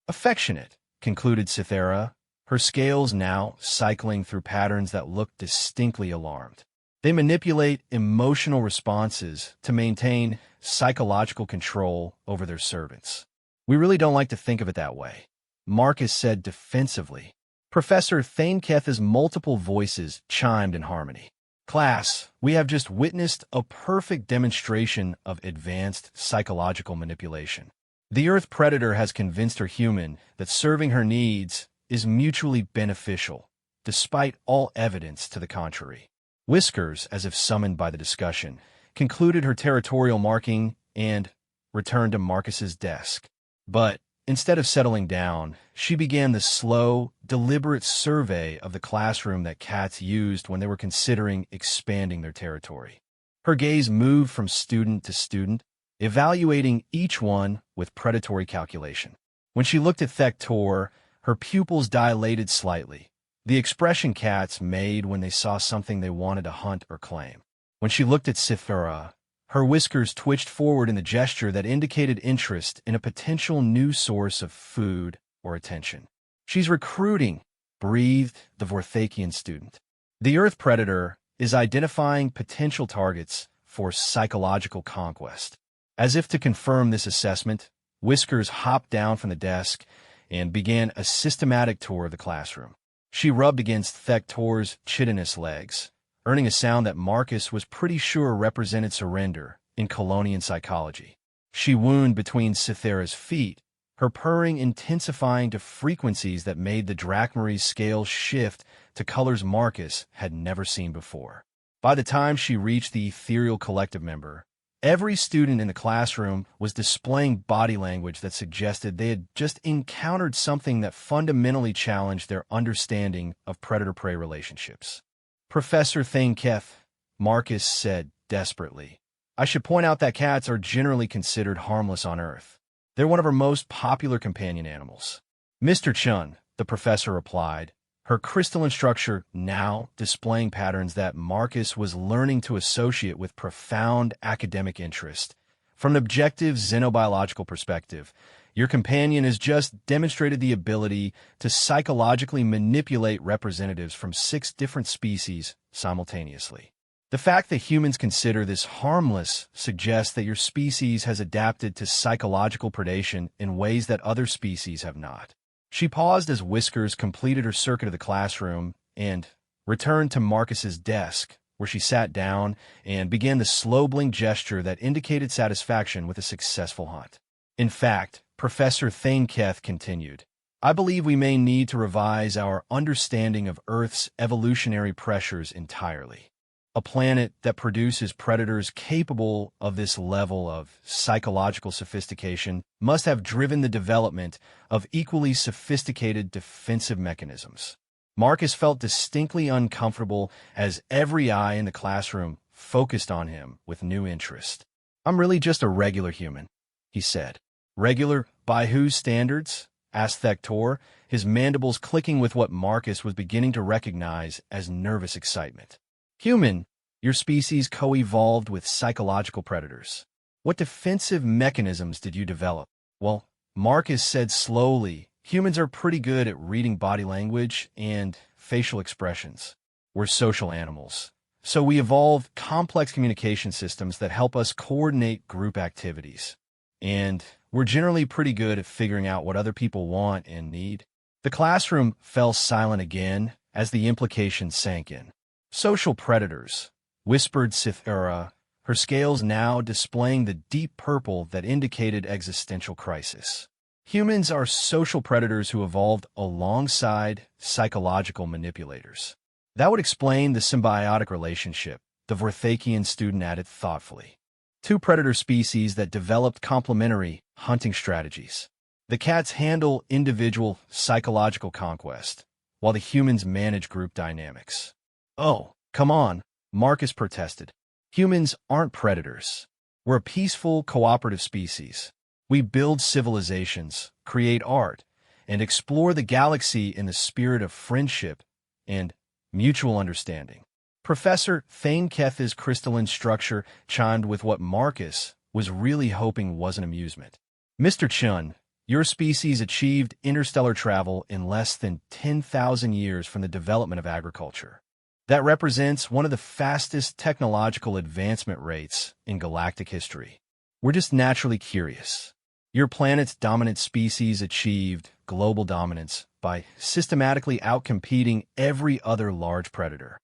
Affectionate, concluded Cythera, her scales now cycling through patterns that looked distinctly alarmed. They manipulate emotional responses to maintain psychological control over their servants. We really don't like to think of it that way, Marcus said defensively. Professor Thainketh's multiple voices chimed in harmony. Class, we have just witnessed a perfect demonstration of advanced psychological manipulation. The Earth Predator has convinced her human that serving her needs is mutually beneficial, despite all evidence to the contrary. Whiskers, as if summoned by the discussion, concluded her territorial marking and returned to Marcus's desk. But instead of settling down, she began the slow, deliberate survey of the classroom that cats used when they were considering expanding their territory. Her gaze moved from student to student, evaluating each one with predatory calculation. When she looked at Thector, her pupils dilated slightly, the expression cats made when they saw something they wanted to hunt or claim. When she looked at Cythera, her whiskers twitched forward in the gesture that indicated interest in a potential new source of food or attention. She's recruiting, breathed the Vorthakian student. The Earth Predator is identifying potential targets for psychological conquest. As if to confirm this assessment, Whiskers hopped down from the desk and began a systematic tour of the classroom. She rubbed against Thector's chitinous legs, earning a sound that Marcus was pretty sure represented surrender in Colonian psychology. She wound between Cythera's feet, her purring intensifying to frequencies that made the Drachmary's scale shift to colors Marcus had never seen before. By the time she reached the ethereal collective member, every student in the classroom was displaying body language that suggested they had just encountered something that fundamentally challenged their understanding of predator-prey relationships. Professor Thainketh, Marcus said desperately, I should point out that cats are generally considered harmless on Earth. They're one of our most popular companion animals. Mr. Chun, the professor replied, her crystalline structure now displaying patterns that Marcus was learning to associate with profound academic interest. From an objective xenobiological perspective, your companion has just demonstrated the ability to psychologically manipulate representatives from 6 different species simultaneously. The fact that humans consider this harmless suggests that your species has adapted to psychological predation in ways that other species have not. She paused as Whiskers completed her circuit of the classroom and returned to Marcus's desk, where she sat down and began the slow blink gesture that indicated satisfaction with a successful hunt. In fact, Professor Thainketh continued, I believe we may need to revise our understanding of Earth's evolutionary pressures entirely. A planet that produces predators capable of this level of psychological sophistication must have driven the development of equally sophisticated defensive mechanisms. Marcus felt distinctly uncomfortable as every eye in the classroom focused on him with new interest. I'm really just a regular human, he said. Regular by whose standards? Asked Thector, his mandibles clicking with what Marcus was beginning to recognize as nervous excitement. Human, your species co-evolved with psychological predators. What defensive mechanisms did you develop? Well, Marcus said slowly, humans are pretty good at reading body language and facial expressions. We're social animals. So we evolved complex communication systems that help us coordinate group activities. And we're generally pretty good at figuring out what other people want and need. The classroom fell silent again as the implication sank in. Social predators, whispered Cythera, her scales now displaying the deep purple that indicated existential crisis. Humans are social predators who evolved alongside psychological manipulators. That would explain the symbiotic relationship, the Vorthakian student added thoughtfully. 2 predator species that developed complementary hunting strategies. The cats handle individual psychological conquest, while the humans manage group dynamics. Oh, come on, Marcus protested. Humans aren't predators. We're a peaceful, cooperative species. We build civilizations, create art, and explore the galaxy in the spirit of friendship and mutual understanding. Professor Thainketh's crystalline structure chimed with what Marcus was really hoping was an amusement. Mr. Chun, your species achieved interstellar travel in less than 10,000 years from the development of agriculture. That represents one of the fastest technological advancement rates in galactic history. We're just naturally curious. Your planet's dominant species achieved global dominance by systematically outcompeting every other large predator.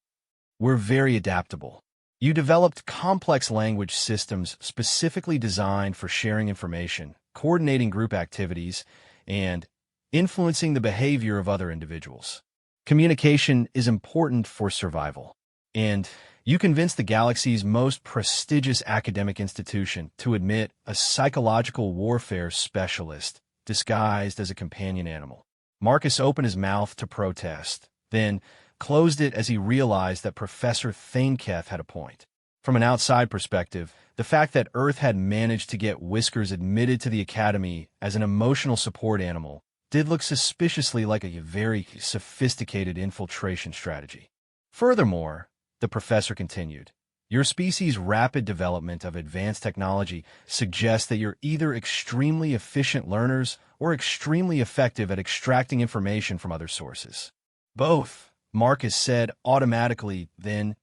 We're very adaptable. You developed complex language systems specifically designed for sharing information, coordinating group activities, and influencing the behavior of other individuals. Communication is important for survival. And you convinced the galaxy's most prestigious academic institution to admit a psychological warfare specialist disguised as a companion animal. Marcus opened his mouth to protest, then closed it as he realized that Professor Thainketh had a point. From an outside perspective, the fact that Earth had managed to get Whiskers admitted to the Academy as an emotional support animal did look suspiciously like a very sophisticated infiltration strategy. Furthermore, the professor continued, your species' rapid development of advanced technology suggests that you're either extremely efficient learners or extremely effective at extracting information from other sources. Both, Marcus said automatically, then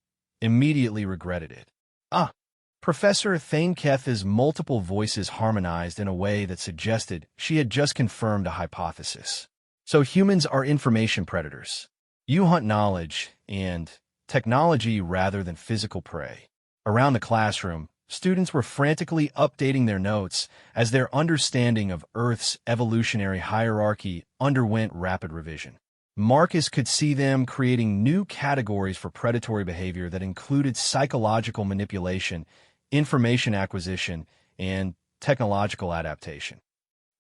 immediately regretted it. Professor Thainketh's multiple voices harmonized in a way that suggested she had just confirmed a hypothesis. So humans are information predators. You hunt knowledge and technology rather than physical prey. Around the classroom, students were frantically updating their notes as their understanding of Earth's evolutionary hierarchy underwent rapid revision. Marcus could see them creating new categories for predatory behavior that included psychological manipulation, information acquisition, and technological adaptation.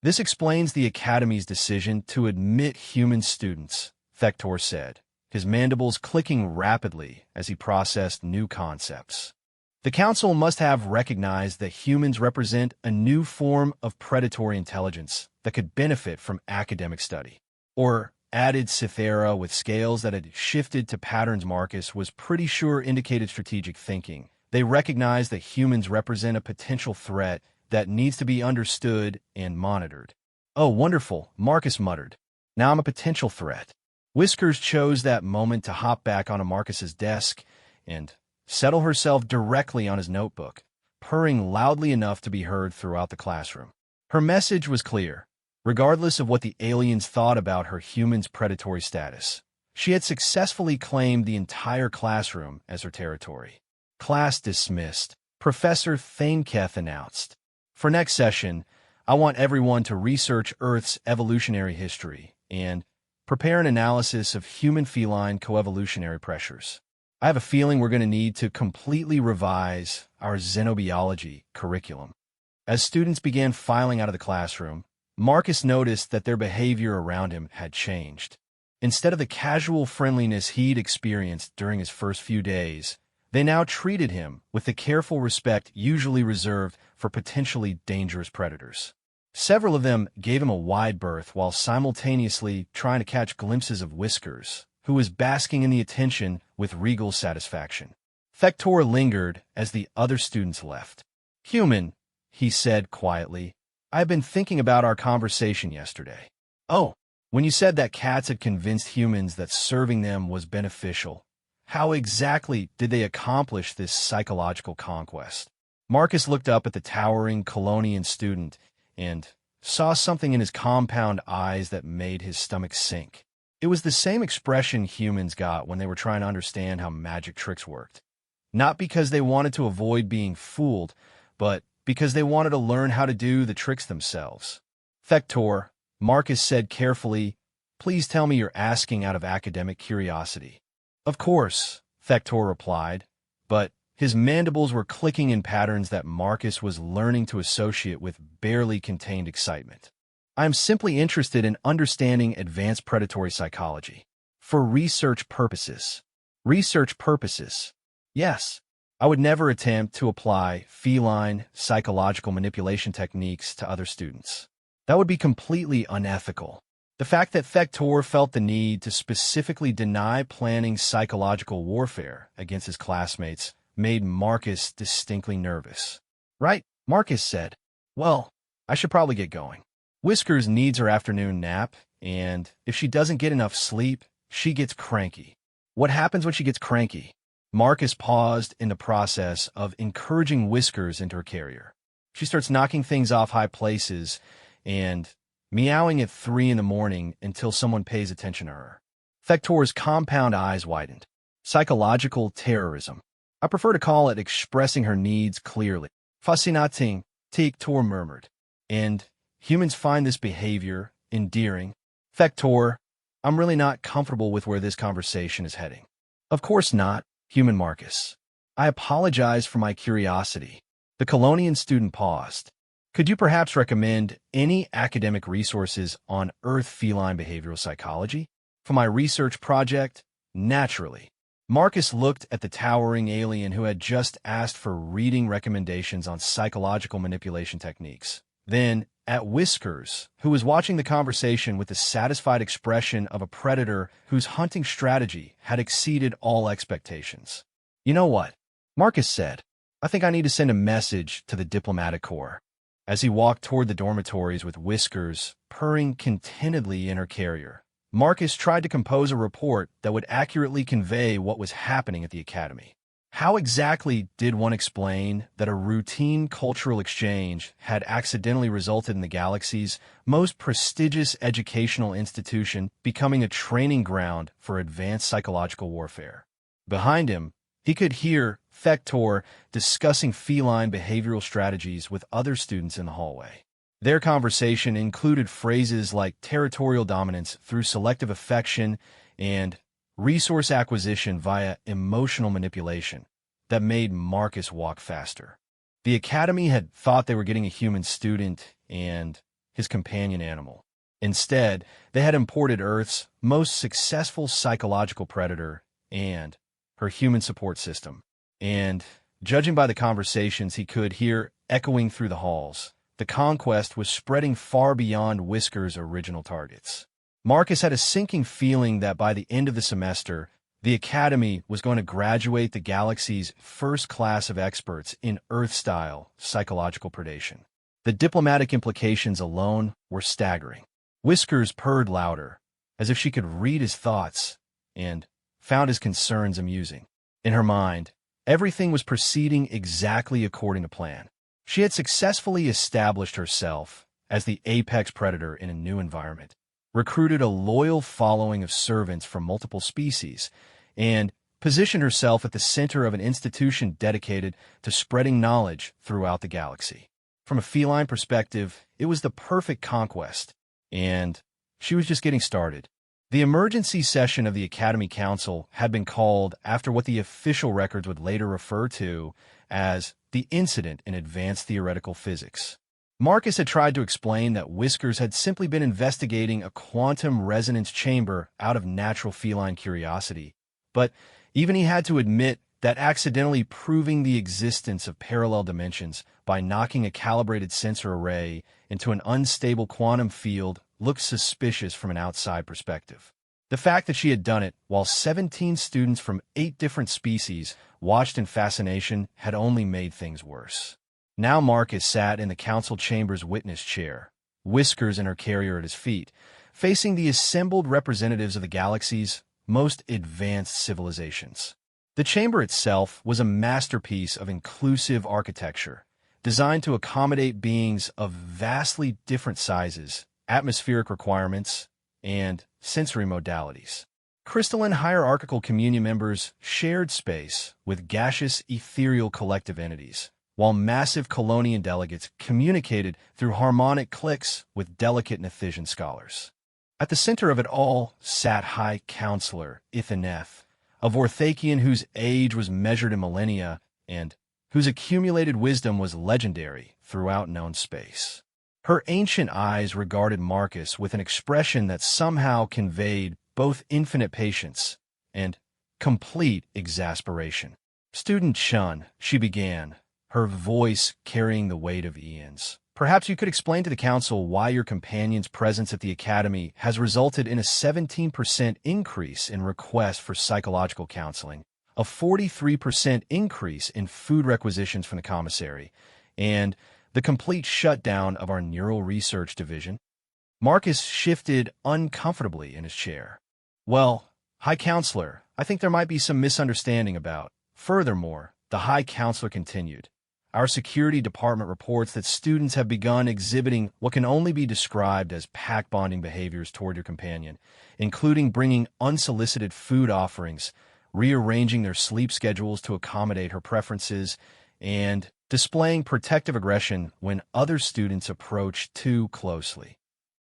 This explains the Academy's decision to admit human students, Thector said, his mandibles clicking rapidly as he processed new concepts. The Council must have recognized that humans represent a new form of predatory intelligence that could benefit from academic study. Or added Cythera with scales that had shifted to patterns Marcus was pretty sure indicated strategic thinking. They recognized that humans represent a potential threat that needs to be understood and monitored. Oh, wonderful, Marcus muttered. Now I'm a potential threat. Whiskers chose that moment to hop back onto Marcus's desk and settle herself directly on his notebook, purring loudly enough to be heard throughout the classroom. Her message was clear. Regardless of what the aliens thought about her human's predatory status, she had successfully claimed the entire classroom as her territory. Class dismissed, Professor Thainketh announced. For next session, I want everyone to research Earth's evolutionary history and prepare an analysis of human-feline coevolutionary pressures. I have a feeling we're going to need to completely revise our xenobiology curriculum. As students began filing out of the classroom, Marcus noticed that their behavior around him had changed. Instead of the casual friendliness he'd experienced during his first few days, they now treated him with the careful respect usually reserved for potentially dangerous predators. Several of them gave him a wide berth while simultaneously trying to catch glimpses of Whiskers, who was basking in the attention with regal satisfaction. Thector lingered as the other students left. Human, he said quietly, I've been thinking about our conversation yesterday. Oh, when you said that cats had convinced humans that serving them was beneficial, how exactly did they accomplish this psychological conquest? Marcus looked up at the towering Colonian student and saw something in his compound eyes that made his stomach sink. It was the same expression humans got when they were trying to understand how magic tricks worked. Not because they wanted to avoid being fooled, but because they wanted to learn how to do the tricks themselves. Thector, Marcus said carefully, please tell me you're asking out of academic curiosity. Of course, Thector replied, but his mandibles were clicking in patterns that Marcus was learning to associate with barely contained excitement. I am simply interested in understanding advanced predatory psychology. For research purposes. Research purposes. Yes. I would never attempt to apply feline psychological manipulation techniques to other students. That would be completely unethical. The fact that Thector felt the need to specifically deny planning psychological warfare against his classmates made Marcus distinctly nervous. Right, Marcus said. Well, I should probably get going. Whiskers needs her afternoon nap, and if she doesn't get enough sleep, she gets cranky. What happens when she gets cranky? Marcus paused in the process of encouraging Whiskers into her carrier. She starts knocking things off high places and meowing at 3 in the morning until someone pays attention to her. Thector's compound eyes widened. Psychological terrorism. I prefer to call it expressing her needs clearly. Fascinating, Thector murmured. And humans find this behavior endearing. Thector, I'm really not comfortable with where this conversation is heading. Of course not, human Marcus. I apologize for my curiosity. The Colonian student paused. Could you perhaps recommend any academic resources on Earth feline behavioral psychology? For my research project? Naturally. Marcus looked at the towering alien who had just asked for reading recommendations on psychological manipulation techniques. Then, at Whiskers, who was watching the conversation with the satisfied expression of a predator whose hunting strategy had exceeded all expectations. You know what? Marcus said, I think I need to send a message to the diplomatic corps. As he walked toward the dormitories with Whiskers purring contentedly in her carrier, Marcus tried to compose a report that would accurately convey what was happening at the academy. How exactly did one explain that a routine cultural exchange had accidentally resulted in the galaxy's most prestigious educational institution becoming a training ground for advanced psychological warfare? Behind him, he could hear Thector discussing feline behavioral strategies with other students in the hallway. Their conversation included phrases like territorial dominance through selective affection and resource acquisition via emotional manipulation that made Marcus walk faster. The academy had thought they were getting a human student and his companion animal. Instead, they had imported Earth's most successful psychological predator and her human support system. And, judging by the conversations he could hear echoing through the halls, the conquest was spreading far beyond Whisker's original targets. Marcus had a sinking feeling that by the end of the semester, the Academy was going to graduate the galaxy's first class of experts in Earth-style psychological predation. The diplomatic implications alone were staggering. Whiskers purred louder, as if she could read his thoughts, and found his concerns amusing. In her mind, everything was proceeding exactly according to plan. She had successfully established herself as the apex predator in a new environment, recruited a loyal following of servants from multiple species, and positioned herself at the center of an institution dedicated to spreading knowledge throughout the galaxy. From a feline perspective, it was the perfect conquest, and she was just getting started. The emergency session of the Academy Council had been called after what the official records would later refer to as the incident in advanced theoretical physics. Marcus had tried to explain that Whiskers had simply been investigating a quantum resonance chamber out of natural feline curiosity, but even he had to admit that accidentally proving the existence of parallel dimensions by knocking a calibrated sensor array into an unstable quantum field looked suspicious from an outside perspective. The fact that she had done it while 17 students from 8 different species watched in fascination had only made things worse. Now Marcus sat in the council chamber's witness chair, Whiskers in her carrier at his feet, facing the assembled representatives of the galaxy's most advanced civilizations. The chamber itself was a masterpiece of inclusive architecture, designed to accommodate beings of vastly different sizes, atmospheric requirements, and sensory modalities. Crystalline hierarchical communion members shared space with gaseous ethereal collective entities, while massive Colonian delegates communicated through harmonic cliques with delicate Nethisian scholars. At the center of it all sat High Counselor Ithaneth, a Vorthakian whose age was measured in millennia and whose accumulated wisdom was legendary throughout known space. Her ancient eyes regarded Marcus with an expression that somehow conveyed both infinite patience and complete exasperation. Student Chun, she began, her voice carrying the weight of eons. Perhaps you could explain to the council why your companion's presence at the academy has resulted in a 17% increase in requests for psychological counseling, a 43% increase in food requisitions from the commissary, and the complete shutdown of our neural research division. Marcus shifted uncomfortably in his chair. Well, High Counselor, I think there might be some misunderstanding about. Furthermore, the High Counselor continued, our security department reports that students have begun exhibiting what can only be described as pack-bonding behaviors toward your companion, including bringing unsolicited food offerings, rearranging their sleep schedules to accommodate her preferences, and displaying protective aggression when other students approach too closely.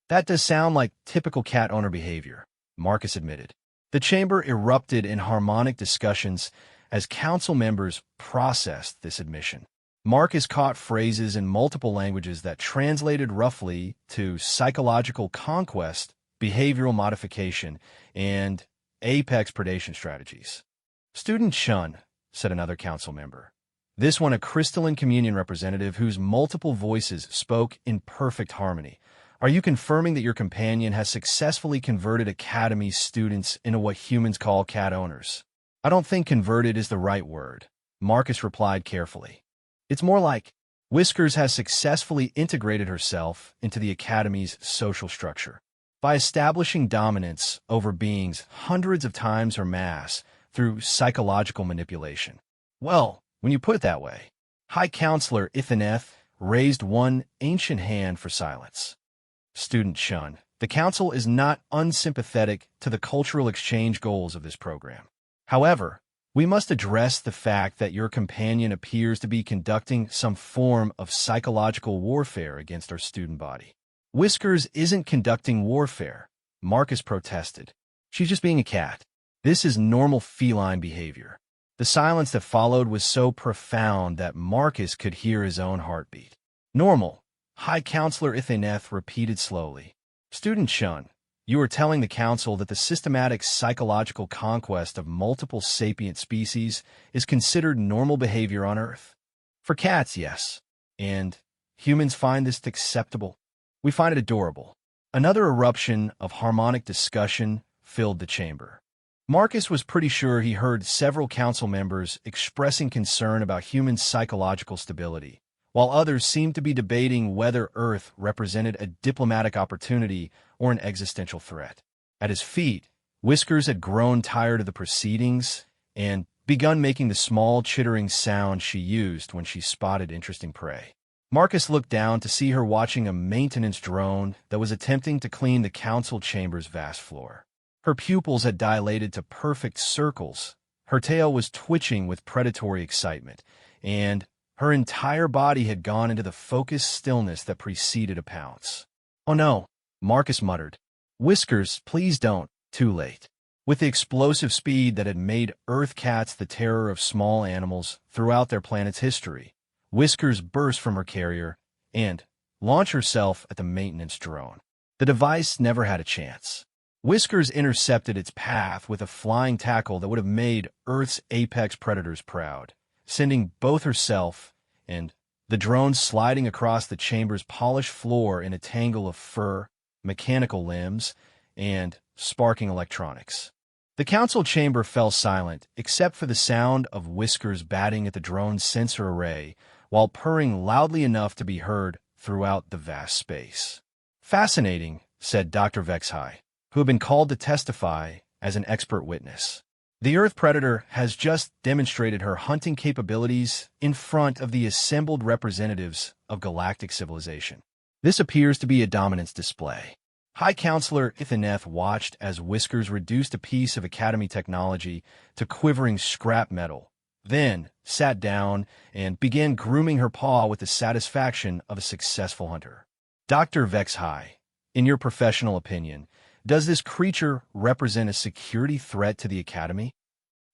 That does sound like typical cat owner behavior, Marcus admitted. The chamber erupted in harmonic discussions as council members processed this admission. Marcus caught phrases in multiple languages that translated roughly to psychological conquest, behavioral modification, and apex predation strategies. "Student Shun," said another council member. This one a crystalline communion representative whose multiple voices spoke in perfect harmony. "Are you confirming that your companion has successfully converted Academy students into what humans call cat owners?" "I don't think converted is the right word," Marcus replied carefully. "It's more like Whiskers has successfully integrated herself into the Academy's social structure by establishing dominance over beings hundreds of times her mass through psychological manipulation." "Well, when you put it that way," High Counselor Ithaneth raised one ancient hand for silence. "Student Shun, the Council is not unsympathetic to the cultural exchange goals of this program. However, we must address the fact that your companion appears to be conducting some form of psychological warfare against our student body." "Whiskers isn't conducting warfare," Marcus protested. "She's just being a cat. This is normal feline behavior." The silence that followed was so profound that Marcus could hear his own heartbeat. "Normal," High Counselor Ithaneth repeated slowly. "Student Shun, you are telling the Council that the systematic psychological conquest of multiple sapient species is considered normal behavior on Earth?" "For cats, yes. And humans find this acceptable. We find it adorable." Another eruption of harmonic discussion filled the chamber. Marcus was pretty sure he heard several council members expressing concern about human psychological stability, while others seemed to be debating whether Earth represented a diplomatic opportunity or an existential threat. At his feet, Whiskers had grown tired of the proceedings and begun making the small chittering sound she used when she spotted interesting prey. Marcus looked down to see her watching a maintenance drone that was attempting to clean the council chamber's vast floor. Her pupils had dilated to perfect circles, her tail was twitching with predatory excitement, and her entire body had gone into the focused stillness that preceded a pounce. "Oh no," Marcus muttered. "Whiskers, please don't." Too late. With the explosive speed that had made Earth cats the terror of small animals throughout their planet's history, Whiskers burst from her carrier and launched herself at the maintenance drone. The device never had a chance. Whiskers intercepted its path with a flying tackle that would have made Earth's apex predators proud, sending both herself and the drone sliding across the chamber's polished floor in a tangle of fur, mechanical limbs, and sparking electronics. The council chamber fell silent, except for the sound of Whiskers batting at the drone's sensor array while purring loudly enough to be heard throughout the vast space. "Fascinating," said Dr. Vexhai, who had been called to testify as an expert witness. "The Earth Predator has just demonstrated her hunting capabilities in front of the assembled representatives of galactic civilization. This appears to be a dominance display." High Counselor Ithaneth watched as Whiskers reduced a piece of Academy technology to quivering scrap metal, then sat down and began grooming her paw with the satisfaction of a successful hunter. "Dr. Vexhai, in your professional opinion, does this creature represent a security threat to the Academy?"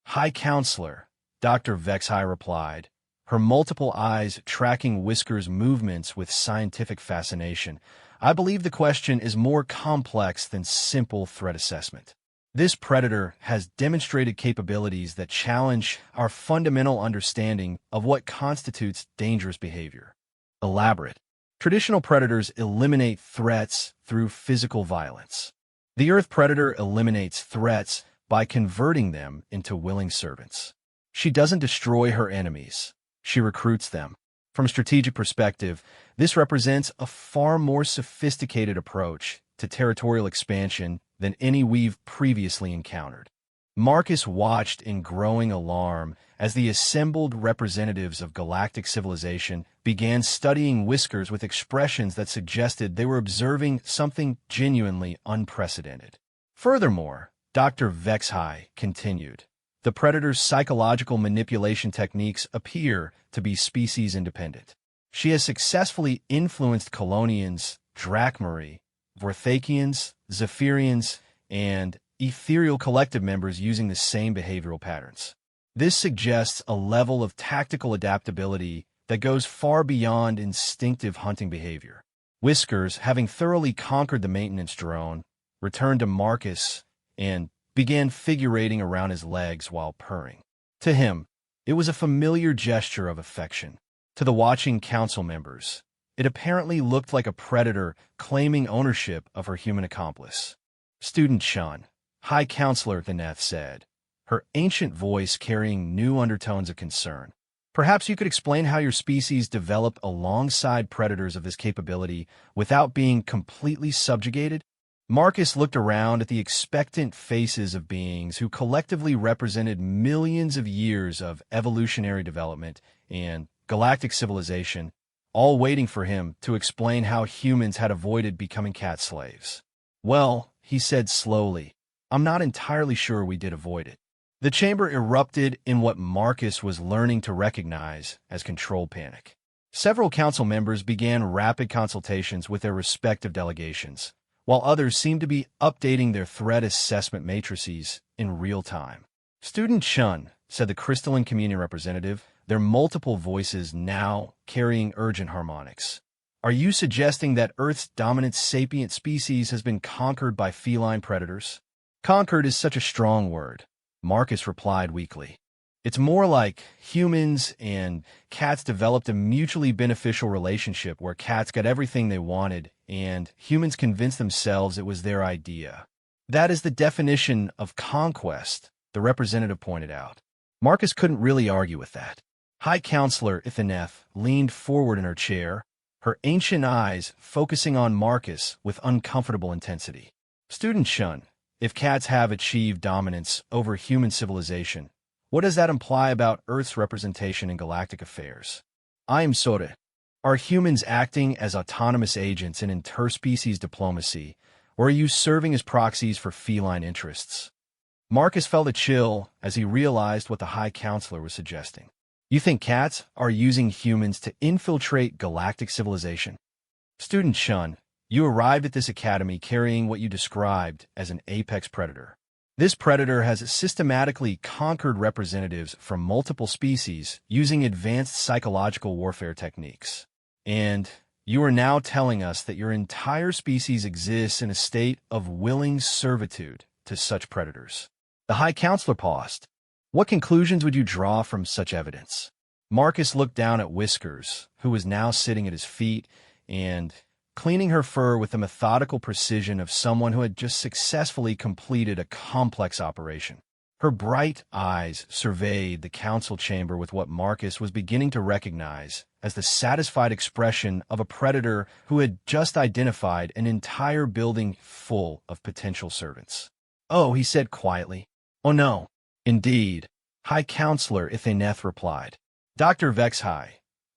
"High Counselor," Dr. Vexhai replied, her multiple eyes tracking Whiskers' movements with scientific fascination, "I believe the question is more complex than simple threat assessment. This predator has demonstrated capabilities that challenge our fundamental understanding of what constitutes dangerous behavior." Elaborate. Traditional predators eliminate threats through physical violence. The Earth Predator eliminates threats by converting them into willing servants. She doesn't destroy her enemies. She recruits them. From a strategic perspective, this represents a far more sophisticated approach to territorial expansion than any we've previously encountered. Marcus watched in growing alarm as the assembled representatives of galactic civilization began studying Whiskers with expressions that suggested they were observing something genuinely unprecedented. Furthermore, Dr. Vexhai continued, the predator's psychological manipulation techniques appear to be species-independent. She has successfully influenced Colonians, Drachmari, Vorthakians, Zephyrians, and ethereal collective members using the same behavioral patterns. This suggests a level of tactical adaptability that goes far beyond instinctive hunting behavior. Whiskers, having thoroughly conquered the maintenance drone, returned to Marcus and began figurating around his legs while purring. To him, it was a familiar gesture of affection. To the watching council members, it apparently looked like a predator claiming ownership of her human accomplice. Student Shun, High Counselor, Theneth said, her ancient voice carrying new undertones of concern. Perhaps you could explain how your species developed alongside predators of this capability without being completely subjugated? Marcus looked around at the expectant faces of beings who collectively represented millions of years of evolutionary development and galactic civilization, all waiting for him to explain how humans had avoided becoming cat slaves. Well, he said slowly, I'm not entirely sure we did avoid it. The chamber erupted in what Marcus was learning to recognize as control panic. Several council members began rapid consultations with their respective delegations, while others seemed to be updating their threat assessment matrices in real time. Student Shun, said the crystalline communion representative, their multiple voices now carrying urgent harmonics. Are you suggesting that Earth's dominant sapient species has been conquered by feline predators? Conquered is such a strong word, Marcus replied weakly. It's more like humans and cats developed a mutually beneficial relationship where cats got everything they wanted and humans convinced themselves it was their idea. That is the definition of conquest, the representative pointed out. Marcus couldn't really argue with that. High Counselor Ithaneth leaned forward in her chair, her ancient eyes focusing on Marcus with uncomfortable intensity. Student Shun, if cats have achieved dominance over human civilization, what does that imply about Earth's representation in galactic affairs? I am Sora. Are humans acting as autonomous agents in interspecies diplomacy, or are you serving as proxies for feline interests? Marcus felt a chill as he realized what the High Counselor was suggesting. You think cats are using humans to infiltrate galactic civilization? Student Shun, you arrived at this academy carrying what you described as an apex predator. This predator has systematically conquered representatives from multiple species using advanced psychological warfare techniques. And you are now telling us that your entire species exists in a state of willing servitude to such predators. The High Counselor paused. What conclusions would you draw from such evidence? Marcus looked down at Whiskers, who was now sitting at his feet and cleaning her fur with the methodical precision of someone who had just successfully completed a complex operation. Her bright eyes surveyed the council chamber with what Marcus was beginning to recognize as the satisfied expression of a predator who had just identified an entire building full of potential servants. Oh, he said quietly. Oh no. Indeed, High Counselor Ithaneth replied. Dr. Vexhai,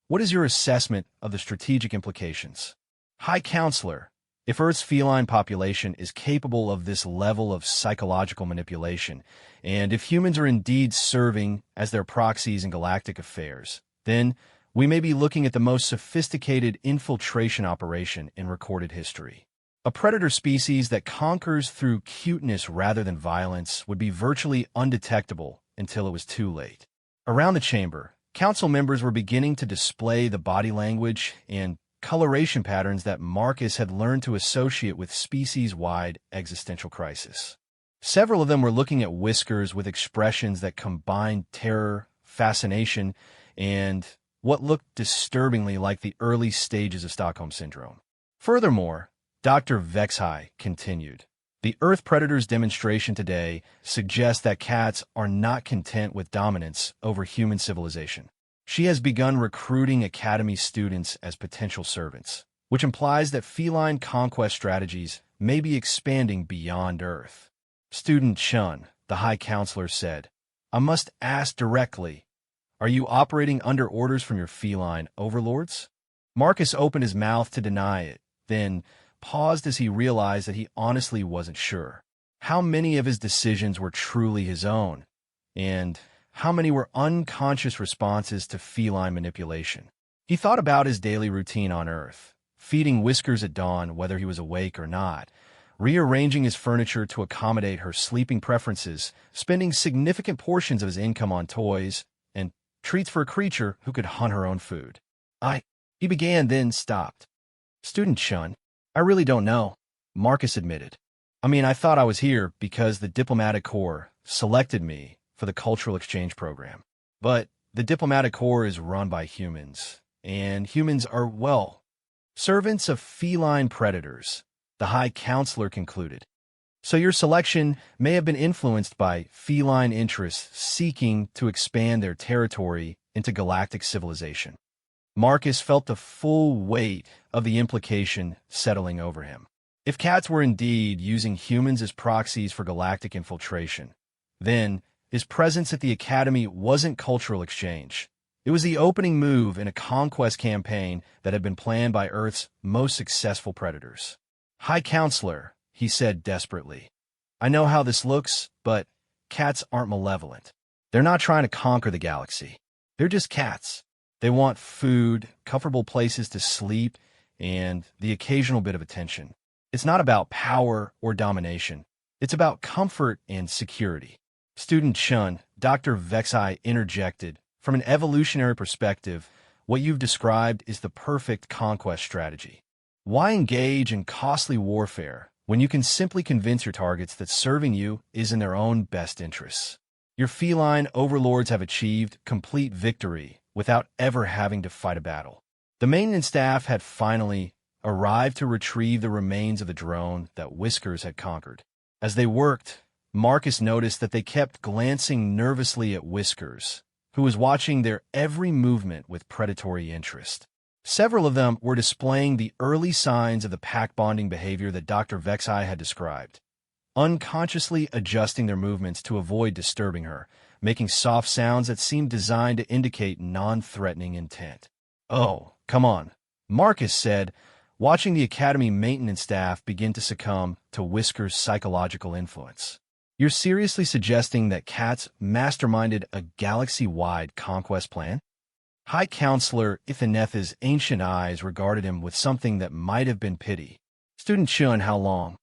what is your assessment of the strategic implications? High Counselor, if Earth's feline population is capable of this level of psychological manipulation, and if humans are indeed serving as their proxies in galactic affairs, then we may be looking at the most sophisticated infiltration operation in recorded history. A predator species that conquers through cuteness rather than violence would be virtually undetectable until it was too late. Around the chamber, council members were beginning to display the body language and coloration patterns that Marcus had learned to associate with species-wide existential crisis. Several of them were looking at Whiskers with expressions that combined terror, fascination, and what looked disturbingly like the early stages of Stockholm Syndrome. Furthermore, Dr. Vexhai continued, the Earth Predator's demonstration today suggests that cats are not content with dominance over human civilization. She has begun recruiting Academy students as potential servants, which implies that feline conquest strategies may be expanding beyond Earth. Student Shun, the High Counselor said. I must ask directly, are you operating under orders from your feline overlords? Marcus opened his mouth to deny it, then paused as he realized that he honestly wasn't sure. How many of his decisions were truly his own, and how many were unconscious responses to feline manipulation? He thought about his daily routine on Earth, feeding Whiskers at dawn whether he was awake or not, rearranging his furniture to accommodate her sleeping preferences, spending significant portions of his income on toys, and treats for a creature who could hunt her own food. He began, then stopped. Student Chun, I really don't know, Marcus admitted. I thought I was here because the Diplomatic Corps selected me for the Cultural Exchange Program. But the Diplomatic Corps is run by humans, and humans are, well, servants of feline predators, the High Counselor concluded. So your selection may have been influenced by feline interests seeking to expand their territory into galactic civilization. Marcus felt the full weight of the implication settling over him. If cats were indeed using humans as proxies for galactic infiltration, then his presence at the Academy wasn't cultural exchange. It was the opening move in a conquest campaign that had been planned by Earth's most successful predators. High Counselor, he said desperately, I know how this looks, but cats aren't malevolent. They're not trying to conquer the galaxy. They're just cats. They want food, comfortable places to sleep, and the occasional bit of attention. It's not about power or domination. It's about comfort and security. Student Chun, Dr. Vexai interjected, from an evolutionary perspective, what you've described is the perfect conquest strategy. Why engage in costly warfare when you can simply convince your targets that serving you is in their own best interests? Your feline overlords have achieved complete victory without ever having to fight a battle. The maintenance staff had finally arrived to retrieve the remains of the drone that Whiskers had conquered. As they worked, Marcus noticed that they kept glancing nervously at Whiskers, who was watching their every movement with predatory interest. Several of them were displaying the early signs of the pack-bonding behavior that Dr. Vexai had described, unconsciously adjusting their movements to avoid disturbing her, making soft sounds that seemed designed to indicate non-threatening intent. Oh, come on, Marcus said, watching the Academy maintenance staff begin to succumb to Whiskers' psychological influence. You're seriously suggesting that cats masterminded a galaxy-wide conquest plan? High Counselor Ithanetha's ancient eyes regarded him with something that might have been pity. Student Chun, how long?